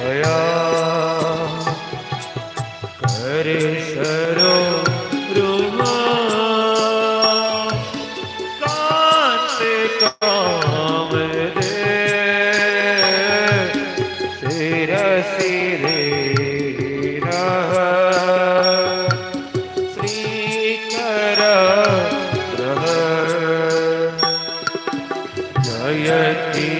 दया कर सरो रुमा कांत काम दे सिर सिरे रह श्रीकर रह जयति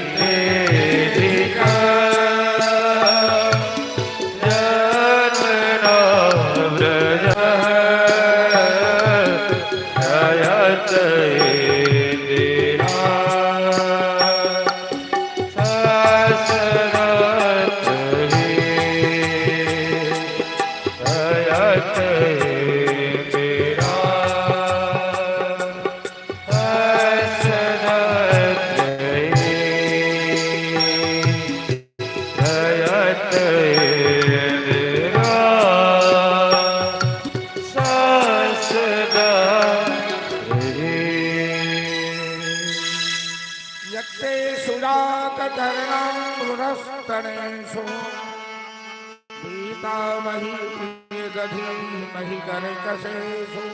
मही कर कसेसु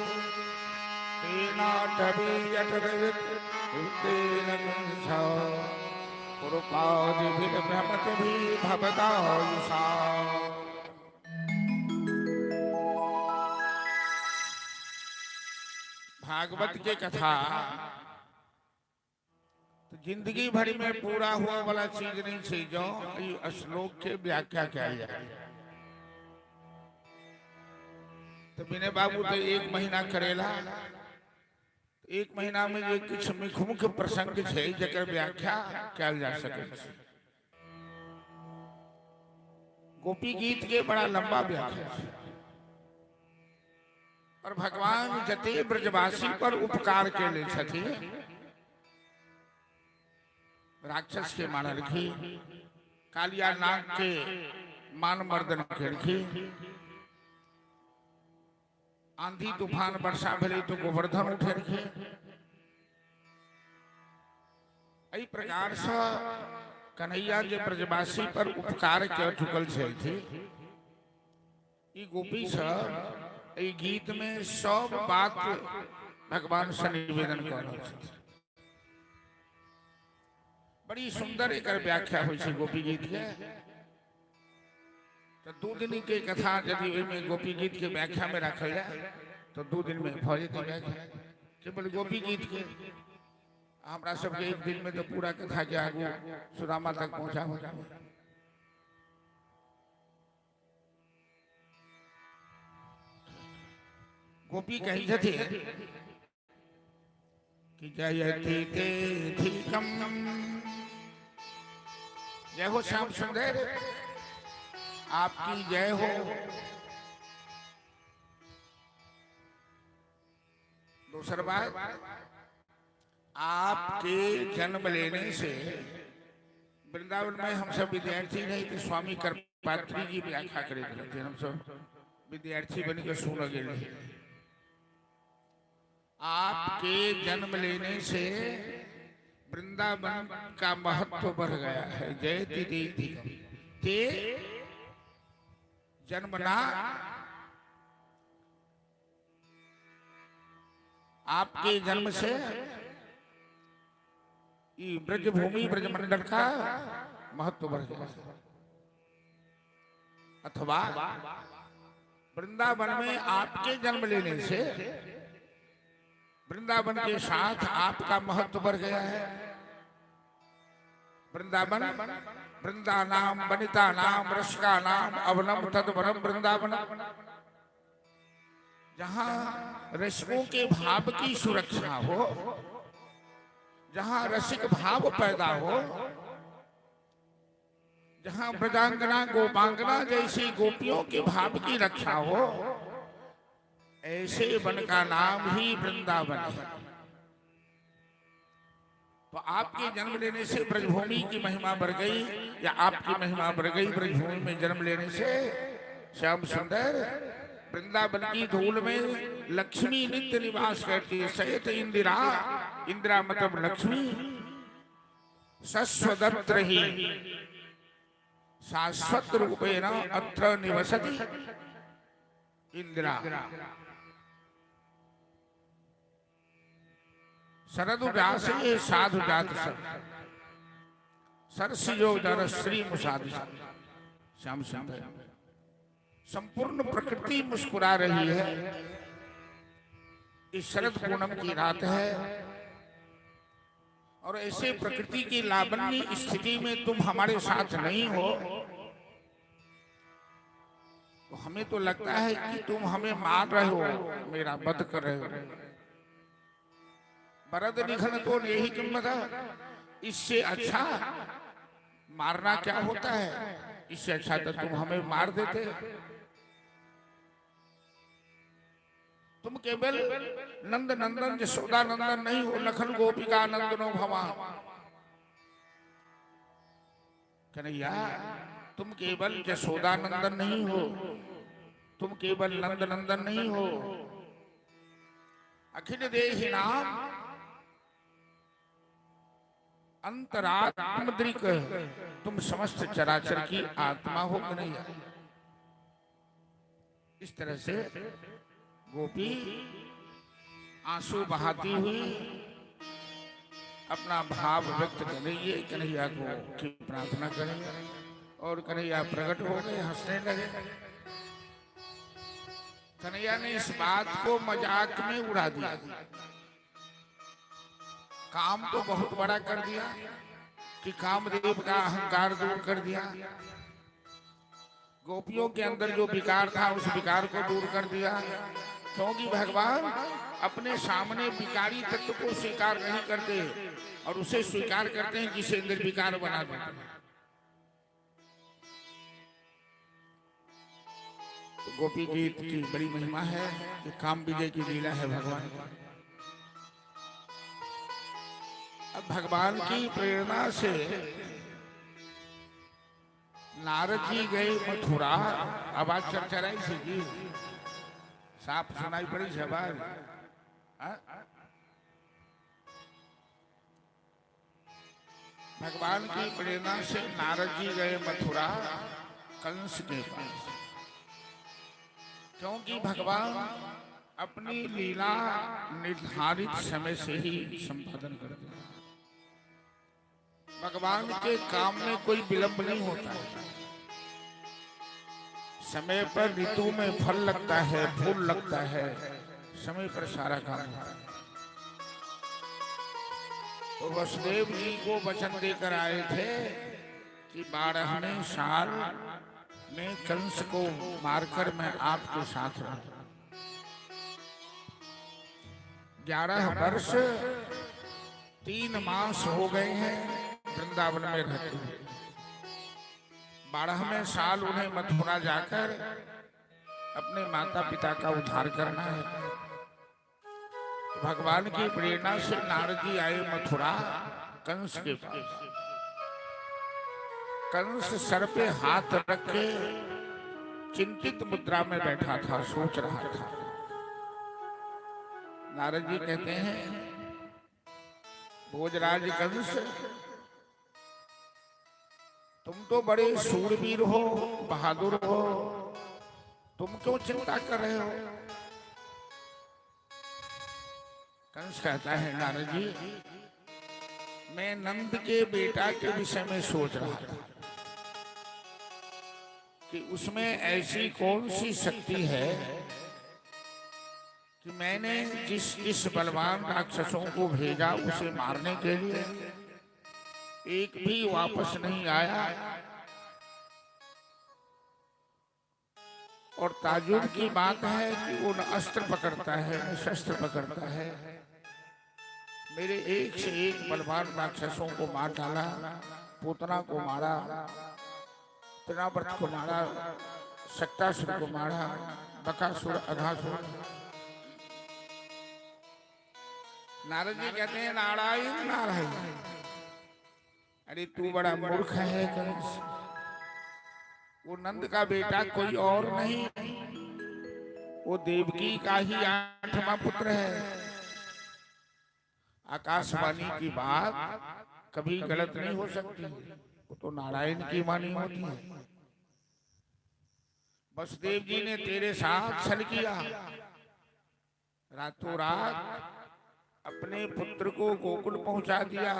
भागवत के कथा तो जिंदगी भर में पूरा हुआ वाला चीज नहीं छे जो श्लोक के व्याख्या किया जाए। तो विनय बाबू तो 1 महीना करेला, 1 महीना में ये कुछ मुख्य प्रसंग है जकर व्याख्या किया जा सके। गोपी गीत के बड़ा लंबा व्याख्या है और भगवान जते ब्रजवासी पर उपकार के ले छथि राक्षस के मान रखी, कालिया नाग के मान मर्दन के रखी, आंधी तूफान वर्षा भले तो गोवर्धन उठे रखे। एहि प्रकार से कन्हैया जे ब्रजवासी पर उपकार के चुकल छथि, ई गोपी से एहि गीत में सब बात भगवान से निवेदन कर रहल छथि। बड़ी सुंदर एकर व्याख्या होइ छै गोपी गीत के। तो 2 दिन के कथा यदि में गोपी गीत के व्याख्या में रखल जाए तो 2 दिन में भऽ जेतै व्याख्या केवल गोपी गीत के। हमरा सबके 1 दिन में तो पूरा कथा के आगू सुदामा तक पहुंचा हो जाए। गोपी कही छथि कि जयति ते अधिकम, जय हो श्याम सुंदर, आपकी जय हो। दूसरी बात, आपके जन्म लेने से वृंदावन में हम सब विद्यार्थी नहीं थे, स्वामी कृपात्री जी व्याख्या करे थे, हम सब विद्यार्थी बन के सुन गए। आपके जन्म लेने से वृंदावन का महत्व बढ़ गया है। जय दीदी ते जन्मना, आपके जन्म से ब्रजभूमि ब्रजमंडल का महत्व बढ़ गया। अथवा वृंदावन में आपके जन्म लेने से वृंदावन के साथ आपका महत्व बढ़ गया है। वृंदावन वृंदा नाम वनिता नाम रसिका नाम अवनम तद्वनम वृंदावन, जहां रसिकों के भाव की सुरक्षा हो, जहां रसिक भाव पैदा हो, जहां ब्रजांगना गोपांगना जैसी गोपियों के भाव की रक्षा हो, ऐसे वन का नाम ही वृंदावन है। तो आपके जन्म लेने से ब्रजभूमि की महिमा बढ़ गई, या आपकी महिमा बढ़ गई ब्रजभूमि में जन्म लेने से। श्याम सुंदर वृंदावन की धूल में लक्ष्मी नित्य निवास करती है। सहित इंदिरा, इंदिरा मतलब लक्ष्मी, सस्वदत्र ही शाश्वत रूपेण अत्र निवसति इंदिरा। शरद व्यासे साधु जात सर सरसियो दर श्री मुसादि। श्याम सुंदर संपूर्ण प्रकृति मुस्कुरा रही है। इस शरद पूनम की रात है और ऐसे प्रकृति की लावण्य स्थिति में तुम हमारे साथ नहीं हो तो हमें तो लगता है कि तुम हमें मार रहे हो, मेरा वध कर रहे हो। बरद निखन तो नहीं कीमत, इससे अच्छा मारना क्या होता है। इससे अच्छा तो तुम हमें मार देते। तुम केवल नंद नंदन यशोदा नंदन नहीं हो, लखन गोपिका नंदनो भवान। कन्हैया तुम केवल यशोदा नंदन नहीं हो, तुम केवल नंद नंदन नहीं हो, अखिल देहि नाम अंतरात्मद्रिक, तुम समस्त चराचर की आत्मा हो कन्हैया। इस तरह से गोपी आंसू बहाती हुई अपना भाव व्यक्त करेंगे, कन्हैया को की प्रार्थना करेंगे और कन्हैया प्रकट हो गए, हंसने लगे। कन्हैया ने इस बात को मजाक में उड़ा दिया। काम तो बहुत बड़ा कर दिया कि कामदेव का अहंकार दूर कर दिया। गोपियों के अंदर जो विकार था उस विकार को दूर कर दिया, क्योंकि भगवान अपने सामने विकारी तत्व को स्वीकार नहीं करते और उसे स्वीकार करते हैं जिसे निर्विकार बना देते हैं। तो गोपी गीत की बड़ी महिमा है कि काम विजय की लीला है भगवान की। अब भगवान की प्रेरणा से नारद जी गए मथुरा। आवाज चरचराई सी की साफ सुनाई पड़ी आवाज। भगवान की प्रेरणा से नारद जी गए मथुरा कंस के पास, क्योंकि भगवान अपनी लीला निर्धारित समय से ही संपादन करते हैं। भगवान के काम में कोई विलंब नहीं होता है। समय पर ऋतु में फल लगता है, फूल लगता है, समय पर सारा काम होता है। तो वसुदेव जी को वचन देकर आए थे कि 12वें साल में कंस को मारकर मैं आपके साथ रहूं। 11 वर्ष 3 मास हो गए हैं वृंदावन में रहते हुए। 12वें साल उन्हें मथुरा जाकर अपने माता पिता का उद्धार करना है। भगवान की प्रेरणा से नारद जी आए मथुरा कंस के पास। कंस सर पे हाथ रख के चिंतित मुद्रा में बैठा था, सोच रहा था। नारद जी कहते हैं, भोजराज कंस, तुम तो बड़े शूरवीर हो, बहादुर हो, तुम क्यों चिंता कर रहे हो। कंस कहता है, नारद जी मैं नंद के बेटा के विषय में सोच रहा था कि उसमें ऐसी कौन सी शक्ति है कि मैंने जिस बलवान राक्षसों को भेजा उसे मारने के लिए, एक भी वापस नहीं आया। और ताजुब की बात है कि वो न अस्त्र पकड़ता है न शस्त्र पकड़ता है। मेरे एक से एक बलवान राक्षसों को मार डाला, पूतना को मारा, तृणावर्त को मारा, शक्तासुर को मारा, बकासुर, अघासुर। नारद जी कहते हैं, नारायण नारायण, अरे तू बड़ा मूर्ख है कंस। वो नंद का बेटा कोई और नहीं, वो देवकी का ही 8वां पुत्र है। आकाशवाणी की बात कभी गलत नहीं हो सकती। वो तो नारायण की वाणी होती है। वसुदेव जी ने तेरे साथ छल किया, रातों रात अपने पुत्र को गोकुल पहुंचा दिया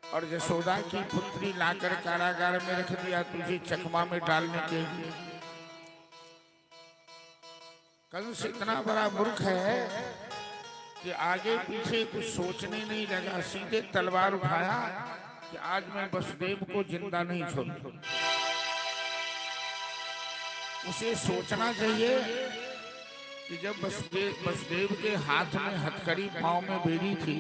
और यशोदा की पुत्री लाकर कारागार में रख दिया तुझे चकमा में डालने के लिए। कंस इतना बड़ा मूर्ख है कि आगे पीछे कुछ सोचने नहीं लगा, सीधे तलवार उठाया कि आज मैं वसुदेव को जिंदा नहीं छोड़ूं। उसे सोचना चाहिए कि जब वसुदेव के हाथ में हथकड़ी, पांव में बेड़ी थी,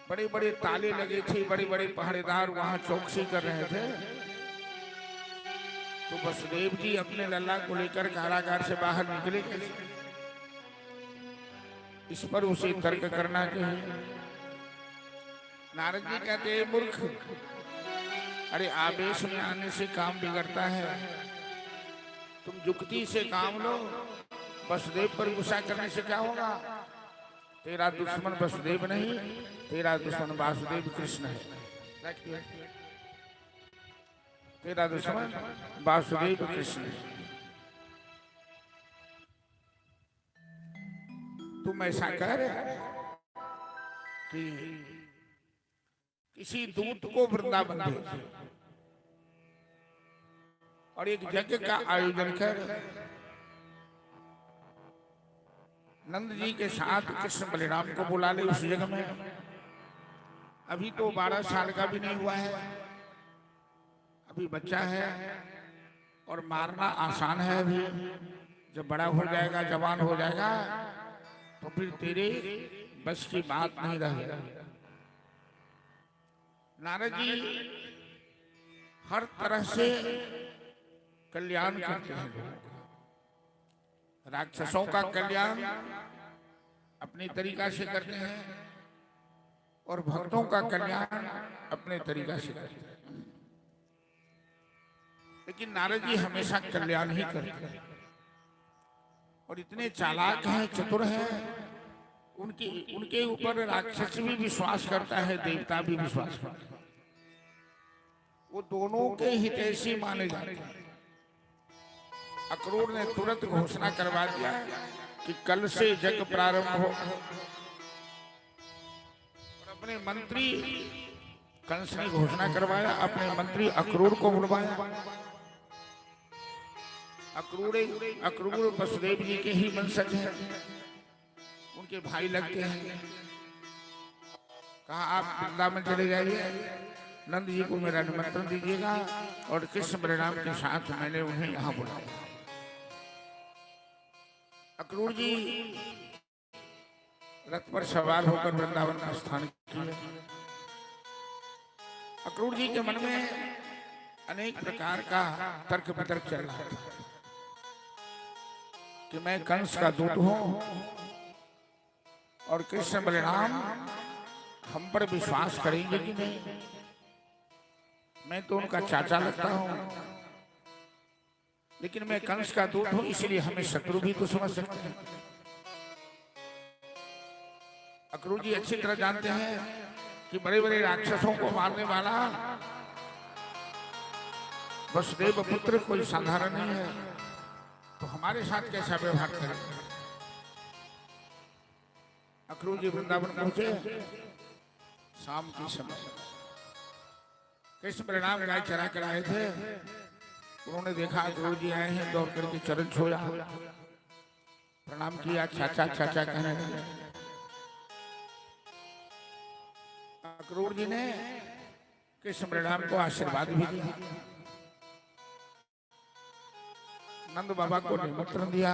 बड़े बड़े ताले लगे थे, बड़े बड़े पहरेदार वहां चौकसी कर रहे थे, तो वसुदेव जी अपने लल्ला को लेकर कारागार से बाहर निकले कैसे? इस पर उसे तर्क करना चाहिए। नारद जी कहते हैं मूर्ख, अरे आवेश में आने से काम बिगड़ता है, तुम युक्ति से काम लो। वसुदेव पर गुस्सा करने से क्या होगा? तेरा दुश्मन वसुदेव नहीं, तेरा दुश्मन वासुदेव कृष्ण है। तेरा दुश्मन वासुदेव कृष्ण है। तुम ऐसा कर कि किसी दूत को वृंदावन भेज और एक यज्ञ का आयोजन कर नंद जी के साथ कृष्ण बलिराम को बुला ले उस जगह में। अभी तो 12 साल का भी नहीं हुआ है, अभी बच्चा है और मारना आसान है। अभी जब बड़ा हो जाएगा, जवान हो जाएगा, तो फिर तेरे बस की बात नहीं रहेगी। नारद जी हर तरह से कल्याण करते हैं। राक्षसों का कल्याण अपनी तरीका से करते हैं और भक्तों का कल्याण अपने तरीका से करते हैं। लेकिन नारद जी हमेशा कल्याण ही करते हैं और इतने चालाक हैं, चतुर हैं, उनके ऊपर राक्षस भी विश्वास करता है, देवता भी विश्वास करता है। वो दोनों के हितैषी माने जाते हैं। अक्रूर ने तुरंत घोषणा करवा दिया कि कल से जग प्रारंभ हो, और अपने मंत्री, कंस ने घोषणा करवाया, अपने मंत्री अक्रूर को बुलवाया। अक्रूर वसुदेव जी के ही वंशज हैं, उनके भाई लगते हैं। कहा आप वृंदावन चले जाइए, नंद जी को मेरा निमंत्रण दीजिएगा और कृष्ण बलिराम के साथ मैंने उन्हें यहाँ बुलाया। अक्रूर जी रथ पर सवार होकर वृंदावन का स्थान किया। अक्रूर जी के मन में अनेक प्रकार का तर्क वितर्क चल रहा था कि मैं कंस का दूत हूं और कृष्ण बलिराम हम पर विश्वास करेंगे कि नहीं। मैं तो उनका चाचा लगता हूं, लेकिन मैं कंस का दूत हूं, इसलिए हमें शत्रु भी तो समझ सकते हैं। अक्रूर जी अच्छी तरह जानते हैं कि बड़े बड़े राक्षसों को मारने वाला वसुदेव पुत्र कोई साधारण नहीं है, तो हमारे साथ कैसा व्यवहार करें। अक्रूर जी वृंदावन पहुंचे शाम की समय। कृष्ण बलिराम गाय चरा कर आए थे, उन्होंने देखा अक्रूर जी आए हैं, दौड़ करके चरण छोड़ा, प्रणाम किया, चाचा चाचा कहने लगे। अक्रूर जी ने कृष्ण बलिराम को आशीर्वाद भी दिया, नंद बाबा को निमंत्रण दिया।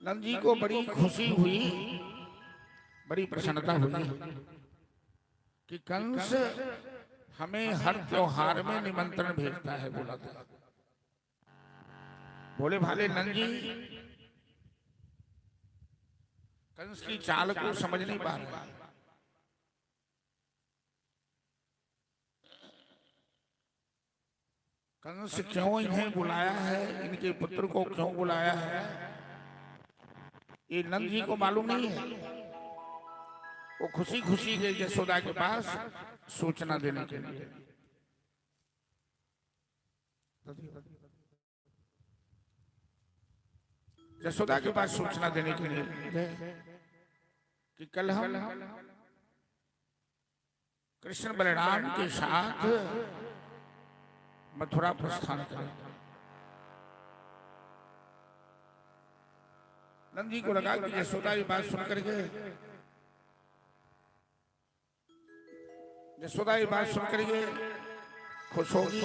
नंद जी को बड़ी खुशी हुई, बड़ी प्रसन्नता हुई कि कंस हमें हर त्योहार में निमंत्रण भेजता है। बोला था बोले भाले नंद जी कंस की चाल को समझ नहीं पा रहे। कंस क्यों इन्हें बुलाया है, इनके पुत्र को क्यों बुलाया है, ये नंद जी को मालूम नहीं है। वो खुशी खुशी गई यशोदा के पास सूचना देने के लिए। यशोदा के पास सूचना देने के लिए गए कि कल हम कृष्ण बलराम के साथ मथुरा प्रस्थान करें। नंद जी को लगा कि यशोदा ये बात सुन करके यशोदा ये बात सुन करके खुश होगी,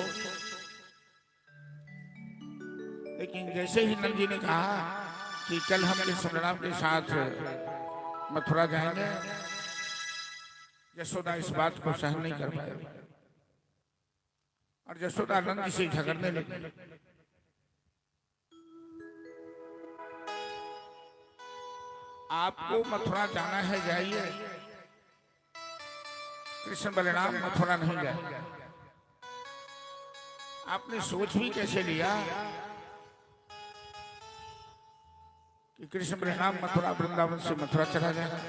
लेकिन जैसे ही नंद जी ने कहा कि कल हम कृष्ण बलराम के साथ मथुरा जाएंगे, यशोदा इस बात को सहन नहीं कर पाए और यशोदा नंद जी से झगड़ने लगी। आपको मथुरा जाना है जाइए, कृष्ण बलराम मथुरा नहीं जाए। आपने सोच भी कैसे लिया कि कृष्ण बलराम मथुरा वृंदावन से मथुरा चला जाएगा?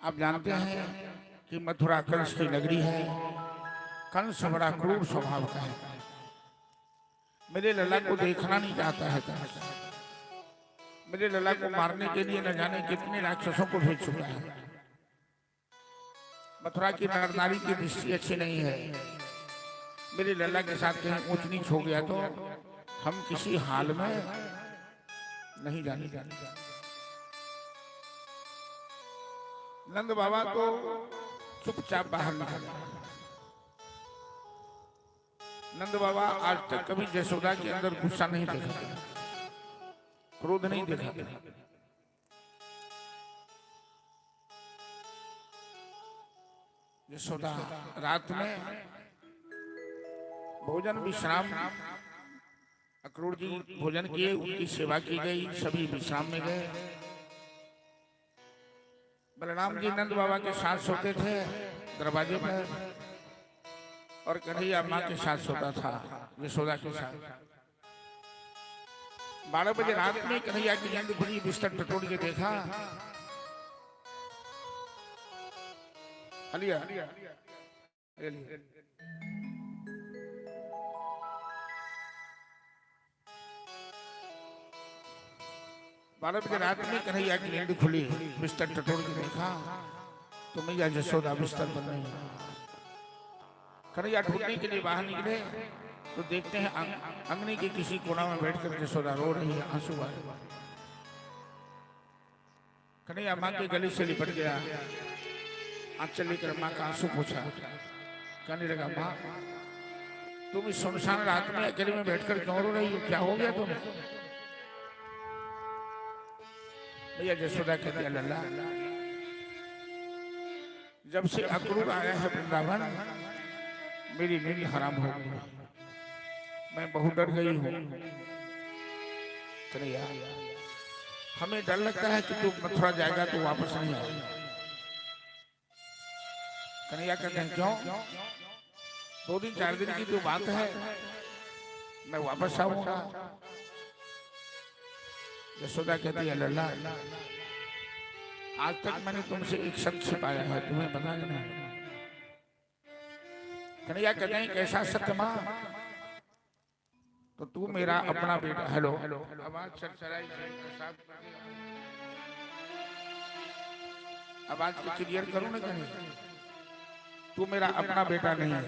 आप जानते हैं कि मथुरा कंस की नगरी है। कंस बड़ा क्रूर स्वभाव का है। मेरे लला को देखना नहीं चाहता है कंस। मेरे लला को मारने के लिए न जाने कितने राक्षसों को भेज चुका है। मथुरा की नर नारी की दृष्टि अच्छी नहीं है। मेरे लला के साथ कहीं ऊंच नीच हो गया तो हम किसी हाल में नहीं जाने जाने। नंद बाबा को चुपचाप बाहर निकाला। नंद बाबा आज तक कभी यशोदा के अंदर गुस्सा नहीं देखा, क्रोध नहीं देखा। यशोदा रात में भोजन विश्राम, अक्रूर जी भोजन किए, उनकी सेवा की गई, सभी विश्राम में गए। बलराम जी नंद बाबा के साथ सोते थे दरवाजे पर और कन्हैया माँ के साथ सोता था यशोदा के साथ। 12 बजे रात में कन्हैया की नींद खुली, बिस्तर टटोल के देखा, अलिया 12 बजे रात में कन्हैया की नींद खुली, बिस्तर टटोल के देखा तो मैया यशोदा बिस्तर बन रही है। कन्हैया ढूंढने के लिए बाहर निकले तो देखते हैं अंगने के किसी कोना में बैठकर यशोदा रो रही है, आंसू आ रहे। कन्हैया माँ के गले से लिपट गया, आंचल लेकर माँ का आंसू पूछा। कहने लगा, माँ तुम इस सुनसान रात में अकेले में बैठकर क्यों रो रही हो? क्या हो गया तुम्हें? भैया यशोदा कहती है, लल्ला जब से अक्रूर आया है वृंदावन, मेरी नींद हराम हो गई, मैं बहुत डर गई हूँ। कन्हैया हमें डर लगता है कि तू मथुरा जाएगा तो वापस नहीं आएगा। कन्हैया कहते हैं, क्यों? 2 दिन 4 दिन की तो बात है, मैं वापस आऊंगा। यशोदा कहती है, लल्ला आज तक मैंने तुमसे एक सत्य छिपाया है, तुम्हें पता नहीं। कन्हैया कहते हैं, कैसा सत्य माँ? तो तू मेरा अपना बेटा, हेलो आवाज चरचराई, आवाज को क्लियर करो ना। कन्हैया तू मेरा अपना बेटा नहीं है,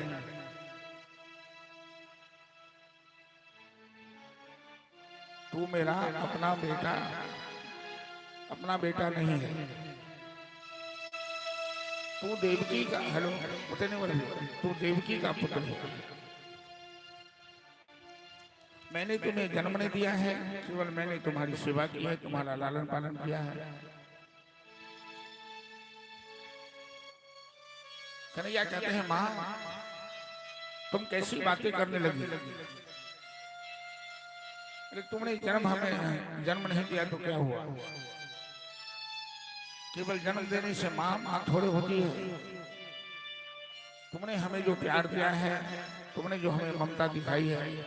तू मेरा अपना बेटा नहीं है। तू देवकी का, हेलो पुत्र नहीं बोले, तू देवकी का पुत्र है। मैंने तुम्हें जन्म नहीं दिया है, केवल मैंने तुम्हारी सेवा की है, तुम्हारा लालन पालन किया है। कन्हैया कहते हैं, माँ तुम कैसी बातें करने लगी? अरे तुमने हमें जन्म नहीं दिया तो क्या हुआ? केवल जन्म देने से माँ थोड़े होती है। तुमने हमें जो प्यार दिया है, तुमने जो हमें ममता दिखाई है,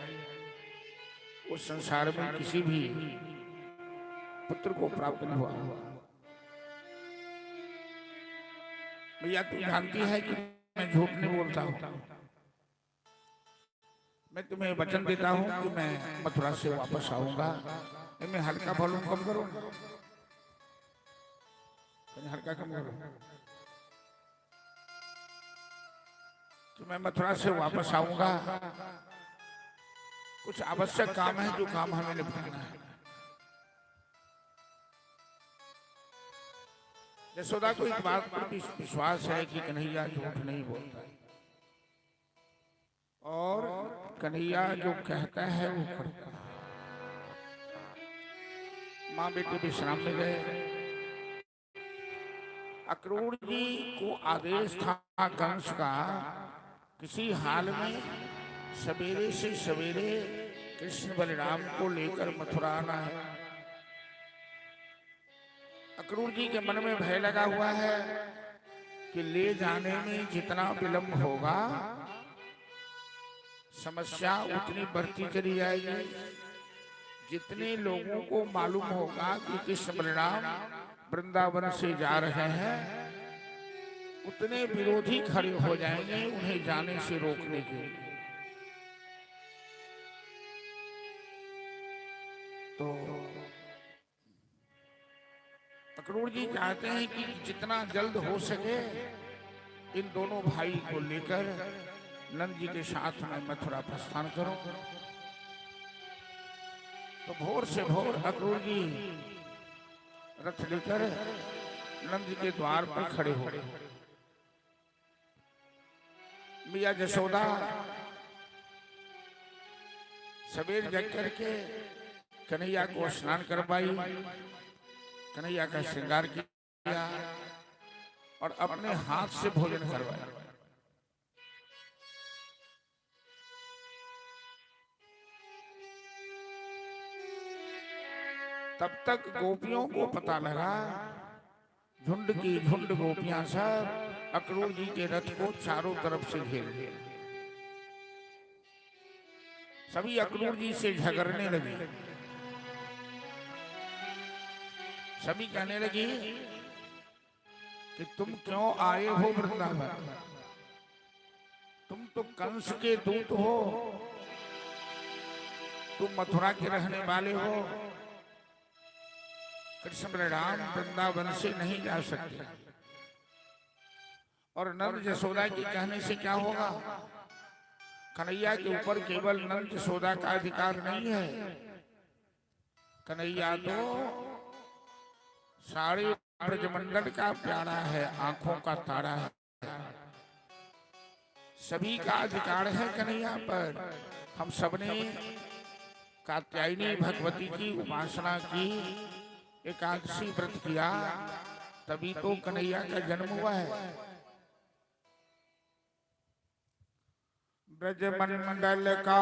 उस संसार में किसी भी पुत्र को प्राप्त नहीं हुआ। भैया तू जानती है कि मैं झूठ नहीं बोलता हूँ। मैं तुम्हें वचन देता हूँ कि मैं मथुरा से वापस आऊंगा। मैं हल्का वॉल्यूम कम करो, हल्का कम करो। कि मैं मथुरा से वापस आऊंगा। कुछ आवश्यक काम है जो काम हमें निपटाना है। यशोदा को इस बात पर विश्वास है कि कन्हैया झूठ नहीं बोलता और कन्हैया जो कहता है वो करता है। माँ बेटे विश्राम में गए। अक्रूर जी को आदेश था कंस का किसी हाल में सवेरे से सवेरे कृष्ण बलराम को लेकर मथुरा आना है। अक्रूर जी के मन में भय लगा हुआ है कि ले जाने में जितना विलंब होगा समस्या उतनी बढ़ती चली जाएगी। जितने लोगों को मालूम होगा कि कृष्ण बलराम वृंदावन से जा रहे हैं उतने विरोधी खड़े हो जाएंगे उन्हें जाने से रोकने के लिए। तो अक्रूर जी चाहते हैं कि जितना जल्द हो सके इन दोनों भाई को लेकर नंद जी के साथ में मथुरा प्रस्थान करो। तो भोर से भोर अक्रूर जी रथ लेकर नंद जी के द्वार पर खड़े हो गए। मैया यशोदा सवेर जग करके कन्हैया को स्नान करवाई, कन्हैया का श्रृंगार किया और अपने हाथ से भोजन करवाया। तब तक गोपियों को पता लगा, झुंड की झुंड गोपियां सब अक्रूर जी के रथ को चारों तरफ से घेर लिए। सभी अक्रूर जी से झगड़ने लगी। सभी कहने लगी कि तुम क्यों आए हो वृंदावन? तुम तो कंस के दूत हो, तुम मथुरा के रहने वाले हो। कृष्ण बलराम वृंदावन से नहीं जा सकते और नंद यशोदा के कहने से क्या होगा? कन्हैया के ऊपर केवल नंद यशोदा का अधिकार नहीं है। कन्हैया तो सारे ब्रजमंडल का प्यारा है, आंखों का तारा है। सभी का अधिकार है कन्हैया पर। हम सबने कात्यायनी भगवती की उपासना की, एकादशी व्रत किया, तभी तो कन्हैया का जन्म हुआ है। ब्रजमंडल का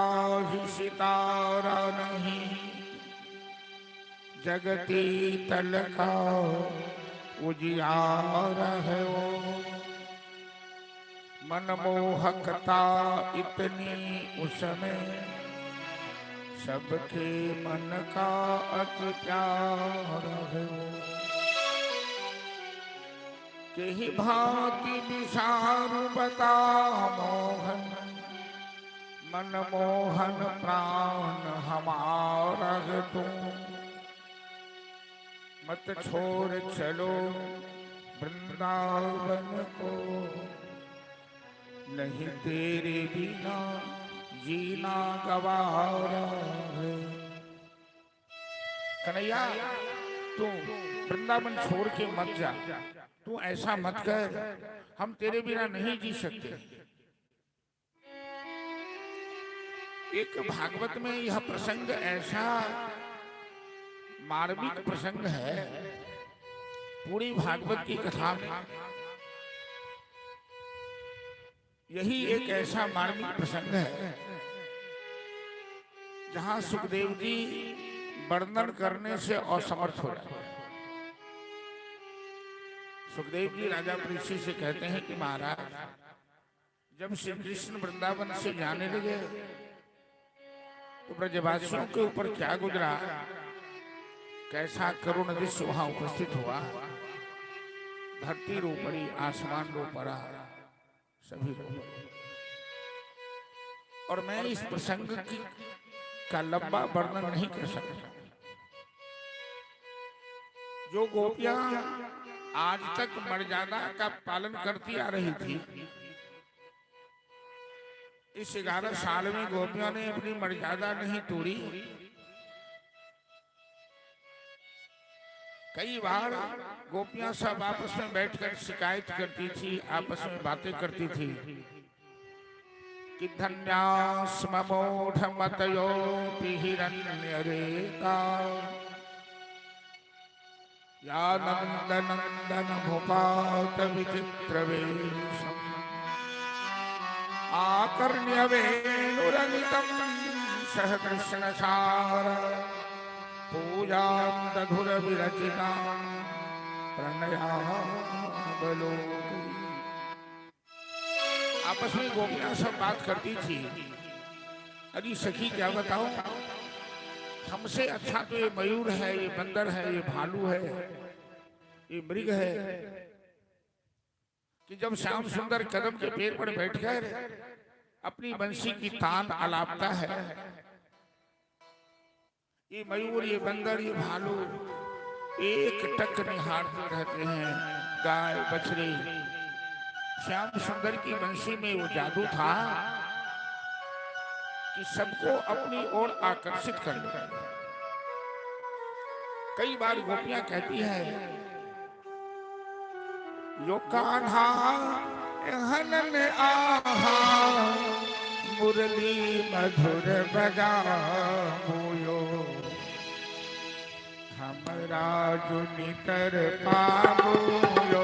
ही सितारा नहीं, जगती तल का उजियारा है वो। मनमोहकता इतनी उसमें, सबके मन का अति प्यार है वो। के ही भांति विषारु बता मोहन, मनमोहन प्राण हमारा है तू। मत छोड़ चलो वृंदावन को, नहीं तेरे बिना जीना गवारा है। कन्हैया तू वृंदावन छोड़ के मत जा, तू ऐसा मत कर, हम तेरे बिना नहीं जी सकते। एक भागवत में यह प्रसंग ऐसा मार्मिक प्रसंग है, पूरी भागवत की कथा में यही एक ऐसा मार्मिक प्रसंग है जहां सुखदेव जी वर्णन करने से असमर्थ हो जाते हैं। सुखदेव जी राजा परीक्षित से कहते हैं कि महाराज, जब श्री कृष्ण वृंदावन से जाने लगे तो ब्रजवासियों के ऊपर क्या गुजरा, कैसा करुण दृश्य वहां उपस्थित हुआ। धरती रो पड़ी, आसमान रो पड़ा, सभी रो पड़े। और मैं इस प्रसंग का लंबा वर्णन नहीं कर सकता। जो गोपियां आज तक मर्यादा का पालन करती आ रही थी, इस 11 साल में गोपियों ने अपनी मर्यादा नहीं तोड़ी। कई बार गोपियां सब आपस में बैठकर शिकायत करती थी, आपस में बातें करती थी कि धन्यास्म मूढ़मतयोऽपि हिरण्यरेता या नंदनंदन भूपात विचित्रवेशम् आकर्ण्य वेणुरनितं सह कृष्णसार पूजां दधुर विरचितां प्रणयावलोकि। आपस में गोपियां सब बात करती थी, अरे सखी क्या बताओ, हमसे अच्छा तो ये मयूर है, ये बंदर है, ये भालू है, ये मृग है, कि जब श्याम सुंदर कदम के पेड़ पर बैठकर अपनी बंसी की तान आलापता है, ये मयूर, ये बंदर, ये भालू एक टक निहारते रहते हैं। गाय बछड़े, श्याम सुंदर की बंसी में वो जादू था कि सबको अपनी ओर आकर्षित कर ले। कई बार गोपियां कहती है, यो कान्हा हनन आहा मुरली मधुर बजायो हमरा जो नितर पाबो। यो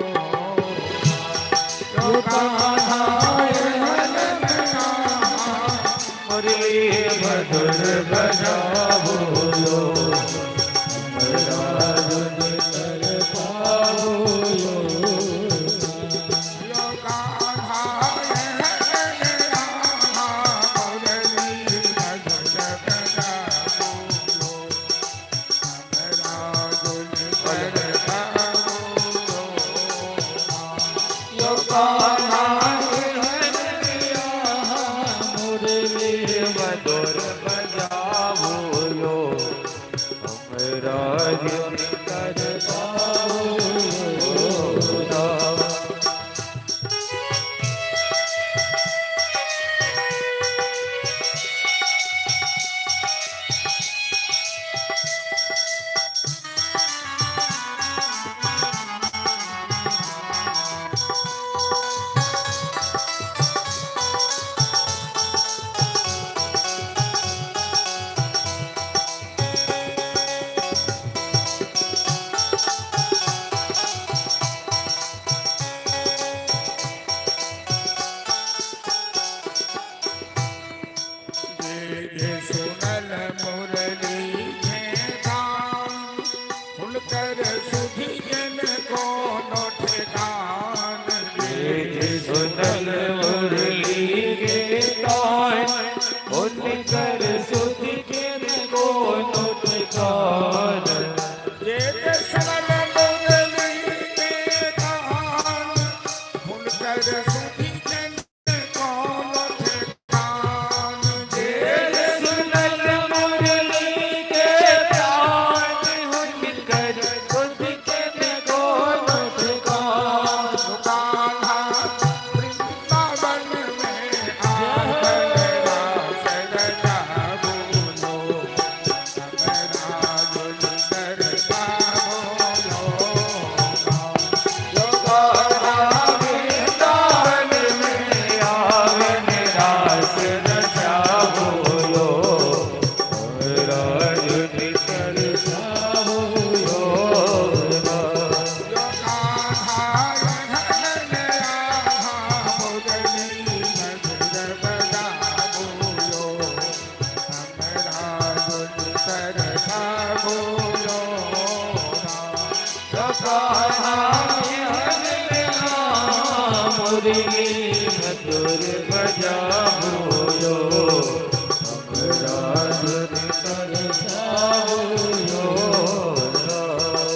कान्हा हनन आहा मुरली मधुर बजायो हमरा जो नितर पाबो।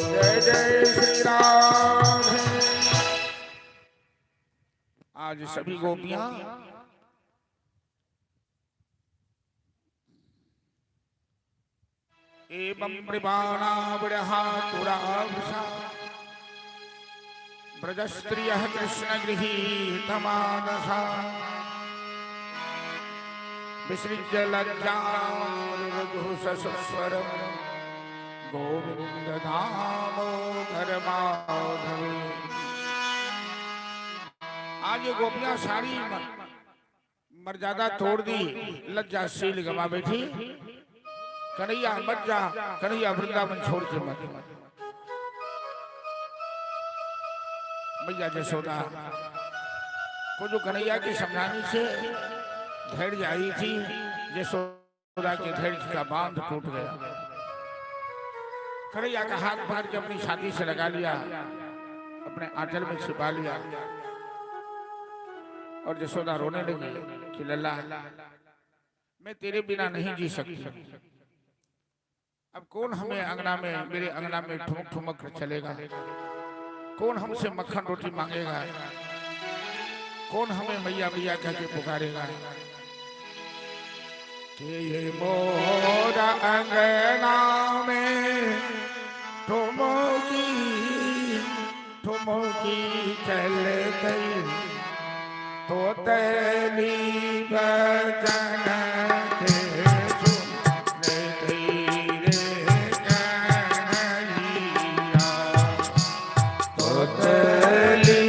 जय जय श्री राम। सभी गोपियां एवं मृवाणा बृहातुरावृषा ब्रजस्त्रियः कृष्णगृहीतमानसा विसृज्य लज्जां गोविंद दामोदर माधवे। आज ये गोपियां सारी मर्यादा तोड़ दी, लज्जाशील गवा बैठी। कन्हैया मत जा, कन्हैया वृंदावन छोड़ के मत। मैया यशोदा को जो कन्हैया के समझाने से धैर्य आई थी, यशोदा के धैर्य का बांध टूट गया। कन्हैया का हाथ पकड़ के अपनी छाती से लगा लिया, अपने आंचल में छिपा लिया और यशोदा रोने लगी कि लल्ला मैं तेरे बिना नहीं जी सकती। अब कौन हमें अंगना में, मेरे अंगना में ठुमक ठुमक कर चलेगा? कौन हमसे मक्खन रोटी मांगेगा? कौन हमें मैया मैया कह के पुकारेगा? कि ये मोरा अंगना में ठुमकी ठुमकी चल गई तो तेरी बचन के सुनते तेरे कन्हैया तो तेरी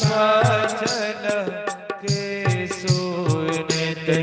वचन के सुनते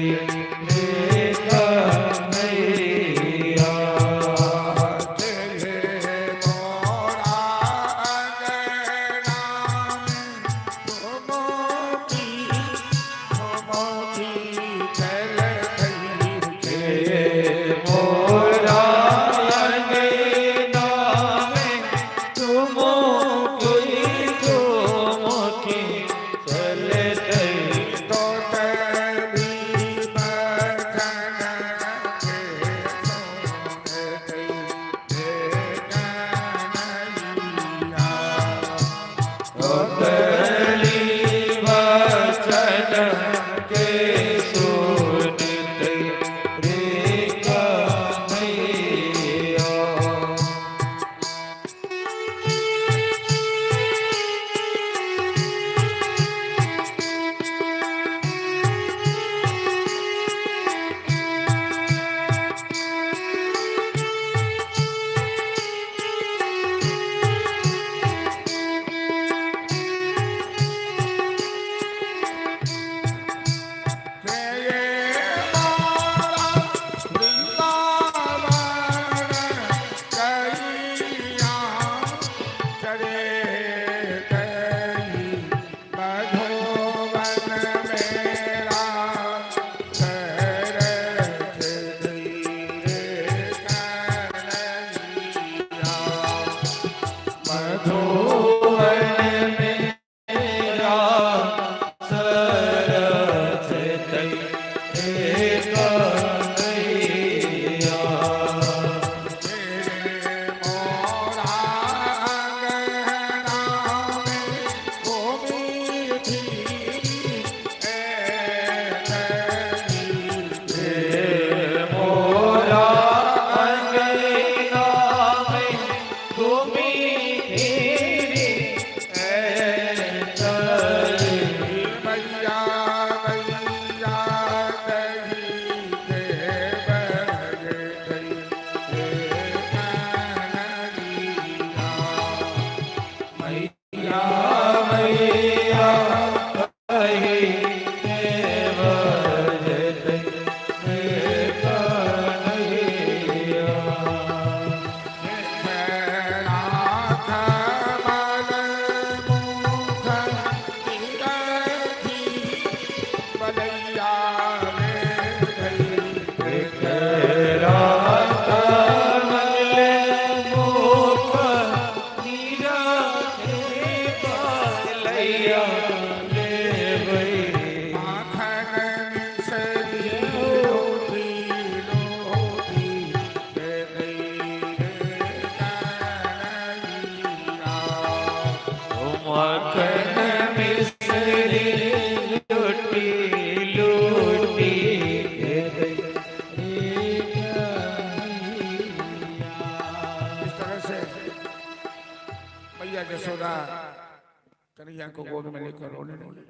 कन्हैया को गोद में लेकर रोने लगी।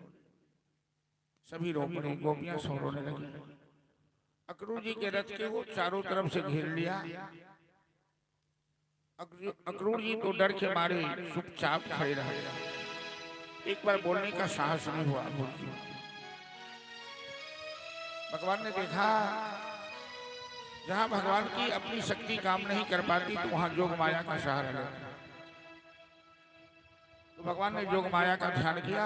सभी रो पड़े, गोपियां सब रोने लगी। अक्रूर जी के रथ के वो चारों तरफ से घेर लिया। अक्रूर जी तो डर के मारे चुपचाप खड़े रह गए। एक बार बोलने का साहस नहीं हुआ। भगवान ने देखा जहां भगवान की अपनी शक्ति काम नहीं कर पाती तो वहां जोग माया का सहारा लेते। तो भगवान ने जोग माया का ध्यान किया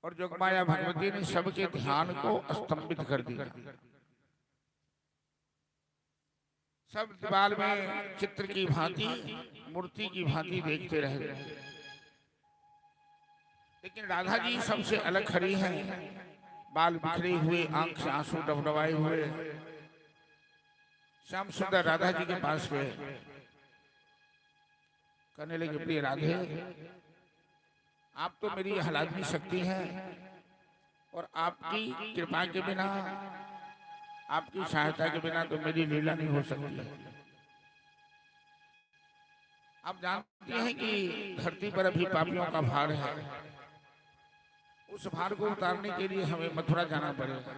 और जोग माया भगवती ने सबके ध्यान को स्तंभित कर दिया। सब दीवार में चित्र की भांति, मूर्ति की भांति देखते रह गए। लेकिन राधा जी सबसे अलग खड़ी हैं, बाल बिखरे हुए, आंख से आंसू डबडबाए हुए। श्याम सुंदर राधा जी के पास गए, कहने लगे, प्रिय राधे, आप तो मेरी हलादनी शक्ति हैं और आपकी कृपा के बिना, आपकी सहायता के बिना तो मेरी लीला नहीं हो सकती। आप जानते हैं कि धरती पर अभी पापियों का भार है। उस भार को उतारने के लिए हमें मथुरा जाना पड़ेगा।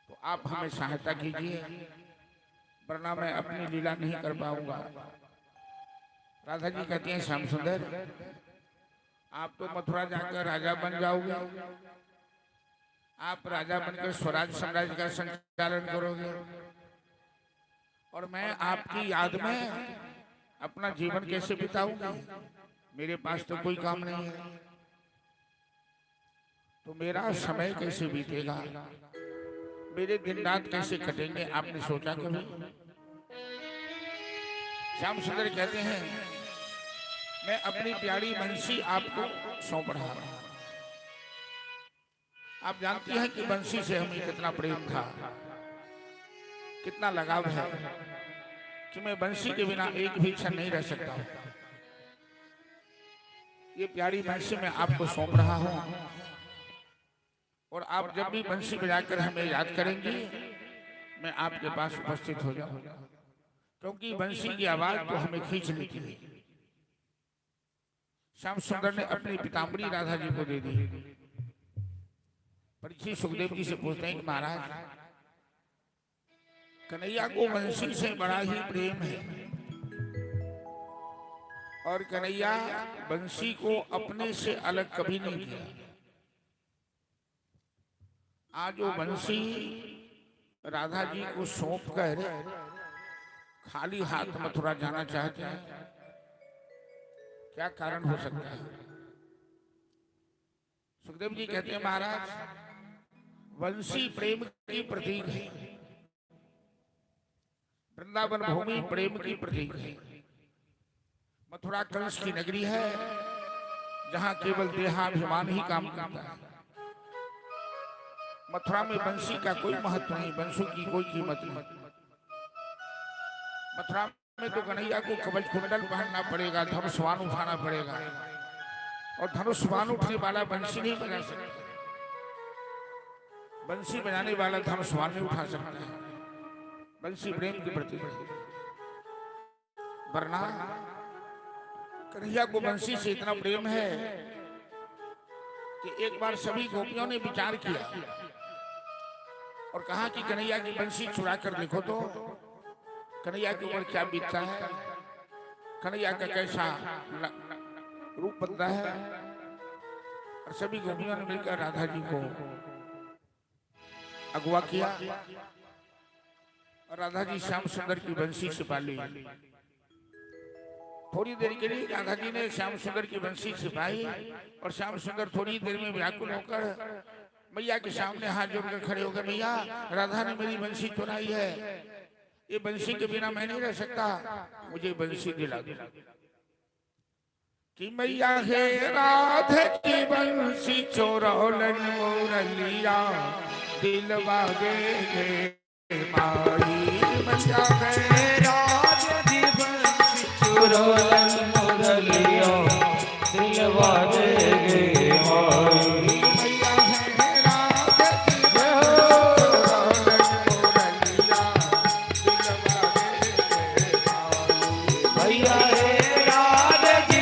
तो आप हमें सहायता कीजिए, वरना मैं अपनी लीला नहीं कर पाऊंगा। राधा जी कहती हैं, श्याम सुंदर, आप तो मथुरा जाकर राजा बन जाओगे। आप राजा बनकर स्वराज साम्राज्य का संचालन करोगे और मैं आपकी याद में अपना जीवन कैसे बिताऊंगा? मेरे पास तो कोई काम नहीं है, तो मेरा समय कैसे बीतेगा? मेरे दिन रात कैसे कटेंगे? आपने सोचा कभी? श्याम सुंदर कहते हैं, मैं अपनी प्यारी बंसी आपको सौंप रहा हूं। आप जानती हैं कि बंसी से हमें कितना प्रेम था, कितना लगाव है, कि मैं बंसी के बिना एक भी क्षण नहीं रह सकता हूं। ये प्यारी बंसी मैं आपको सौंप रहा हूं और आप जब भी बंसी बजाकर हमें याद करेंगी, मैं आपके पास उपस्थित हो जाऊंगा, क्योंकि बंसी की आवाज तो हमें खींच लेती है। श्याम सुंदर ने अपनी पीताम्बरी राधा जी को दे दी। परीक्षित सुखदेव जी से पूछते हैं कि महाराज, कन्हैया को बंसी से बड़ा ही प्रेम है और कन्हैया बंसी को अपने से अलग कभी नहीं किया। आज वो बंसी राधा जी को सौंप कर खाली हाथ मथुरा जाना चाहते हैं। क्या कारण हो सकता है? सुखदेव जी कहते हैं, महाराज, बंसी प्रेम की प्रतीक है, वृंदावन भूमि प्रेम की प्रतीक है। मथुरा कंस की नगरी है, जहां केवल देहाभिमान ही काम करता है। मथुरा में बंसी का कोई महत्व नहीं, बंसू की कोई कीमत नहीं। मथुरा में तो कन्हैया को कवच कुंडल पहनना पड़ेगा, धनुष्वान उठाना पड़ेगा, और धनुष्वान उठने वाला बंसी नहीं बजा सकता। बंसी बजाने वाला धनुष्वान नहीं उठा सकता है। बंसी प्रेम की प्रतीक है, वरना कन्हैया को बंसी से इतना प्रेम है कि एक बार सभी गोपियों ने विचार किया और कहा कि कन्हैया की बंसी चुरा कर देखो तो कन्हैया के ऊपर क्या बीतता है, कन्हैया का कैसा रूप बनता है। और सभी गोपियों ने मिलकर राधा जी को अगवा किया और राधा जी श्याम सुंदर की बंसी छिपा ली। थोड़ी देर के लिए राधा जी ने श्याम सुंदर की बंसी छिपाई और श्याम सुंदर थोड़ी देर में व्याकुल होकर मैया के सामने हाथ जोड़कर खड़े हो गए। मैया, राधा ने मेरी बंसी चुराई है, ये बंसी के बिना मैं नहीं रह सकता, मुझे बंसी दिला दो। कि मैया है राधा की बंसी चोरौलन मोरलिया, दिलवा दे माई। मैया है राधा की बंसी चोरौलन मोरलिया, दिलवा दे माई। राधा जी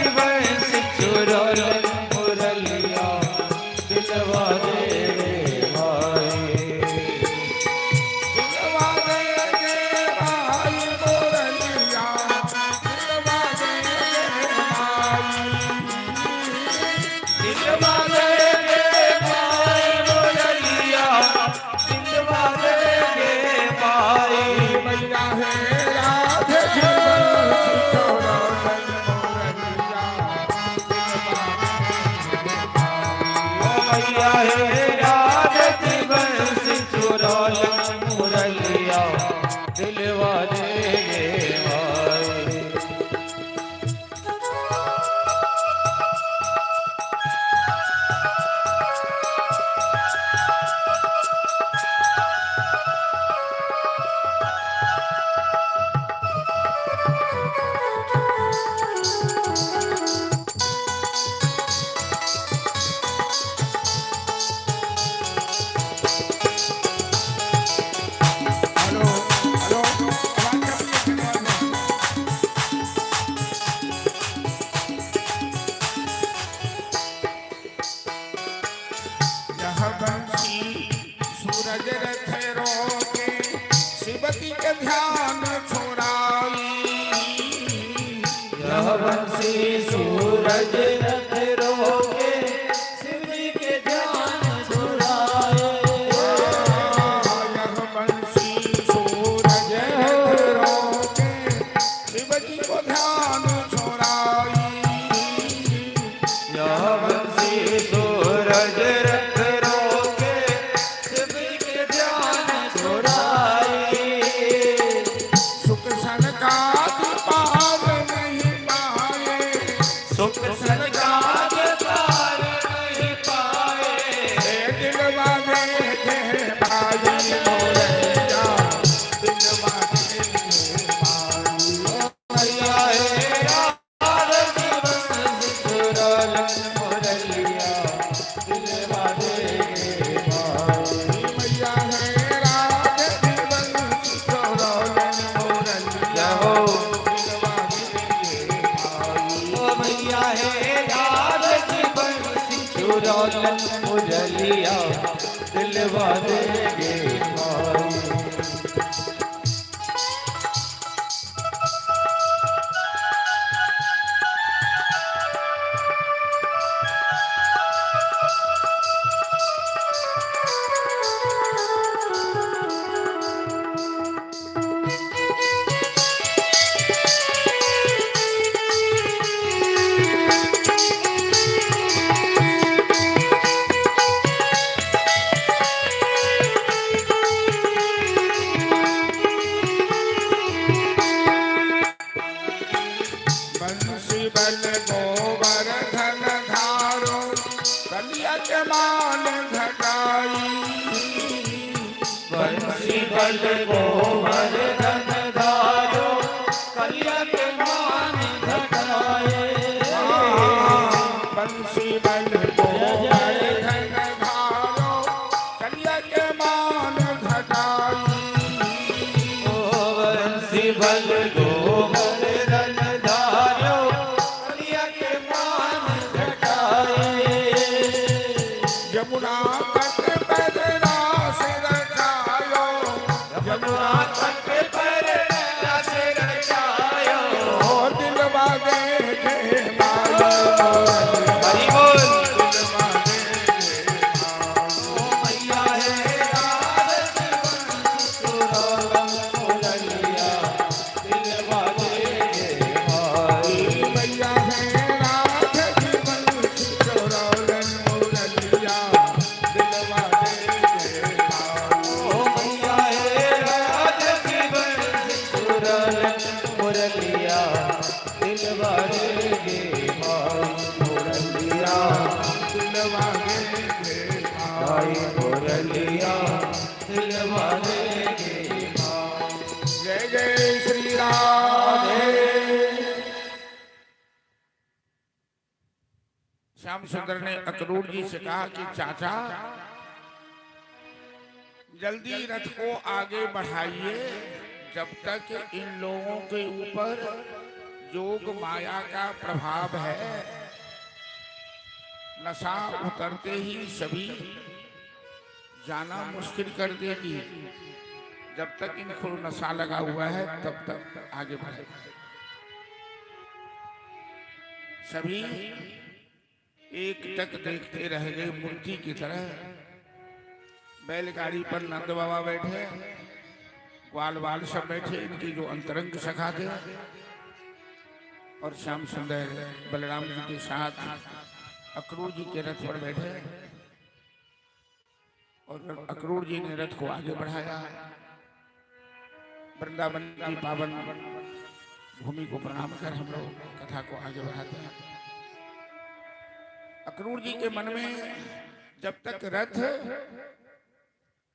दिलवा देंगे भाई। दिलवा देंगे भाई मुरलिया, दिलवा देंगे भाई। दिलवा देंगे भाई मुरलिया, दिलवा देंगे भाई। मैया है राधे छोड़ो मुरलिया, मैया है राधे बंसी चुराल मुरलिया, दिलवा देंगे भाई। हेलो हेलो, आवाज कम यह बंसी सूरज रथ रोके, शिवती के ध्यान छोड़ाई। यह बंसी सूरज रथ रोके, शिव जी के ध्यान छुड़ाए। यह बंसी सूरज रथ रोके, शिवजी को ध्यान छोड़ाई। यह बंसी सूरज रथ रोके, शिव जी के ध्यान छुड़ाए। सुख सन का पार नहीं पाए, सुख सरकार पार नहीं पाए। दिलवा देखे भाई मुरलिया, दिलवा देखे भाई। मैया है राधे बंसी चुराल मुरलिया, दिलवा देंगे भाई। मैया है राधे बंसी चुराल मुरलिया, हो दिलवा देखे भाई। ओ मैया है राधे बंसी चुराल मुरलिया, दिलवा देंगे भाई। बंसी बल गोवर्धन धारो, कलिया के मान घटाई। बंसी बल गोवर्धन धारो, कलिया के मान घटाए। बंसी बल गोवर्धन धारो, कलिया के मान घटाई। ओ बंसी बल गोवर्धन धारो, कलिया के मान घटाए। यमुना तट पर रास रचायो, यमुना तट पर रस रचायो। दिलवा देखे भाई हरि बोल। दिलवा देखे ओ मैया है राधे बंसी चुराल मुरलिया, दिलवा देंगे भाई। मैया है राधे बंसी चुराल मुरलिया, दिलवा देखे भाई। ओ मैया है राधे बंसी चुराल मुरलिया, दिलवा देंगे भाई। मुरलिया दिलवा देखे भाई, मुरलिया दिलवा देंगे भाई। जय जय श्री राधे। श्याम सुंदर ने अक्रूर जी से कहा कि चाचा जल्दी रथ को आगे बढ़ाइए, जब तक इन लोगों के ऊपर जोग माया का प्रभाव है। नशा उतरते ही सभी जाना मुश्किल कर देगी। जब तक इनको नशा लगा हुआ है तब तक आगे बढ़े। सभी एक टक देखते रह गए मूर्ति की तरह। बैलगाड़ी पर नंद बाबा बैठे, ग्वाल बाल सब बैठे, इनकी जो अंतरंग सखा थे, और श्याम सुंदर बलराम जी के साथ अक्रूर जी के रथ पर बैठे, और अक्रूर जी ने रथ को आगे बढ़ाया। वृंदावन की पावन भूमि को प्रणाम कर हम लोग कथा को आगे बढ़ाते हैं। अक्रूर जी के मन में जब तक रथ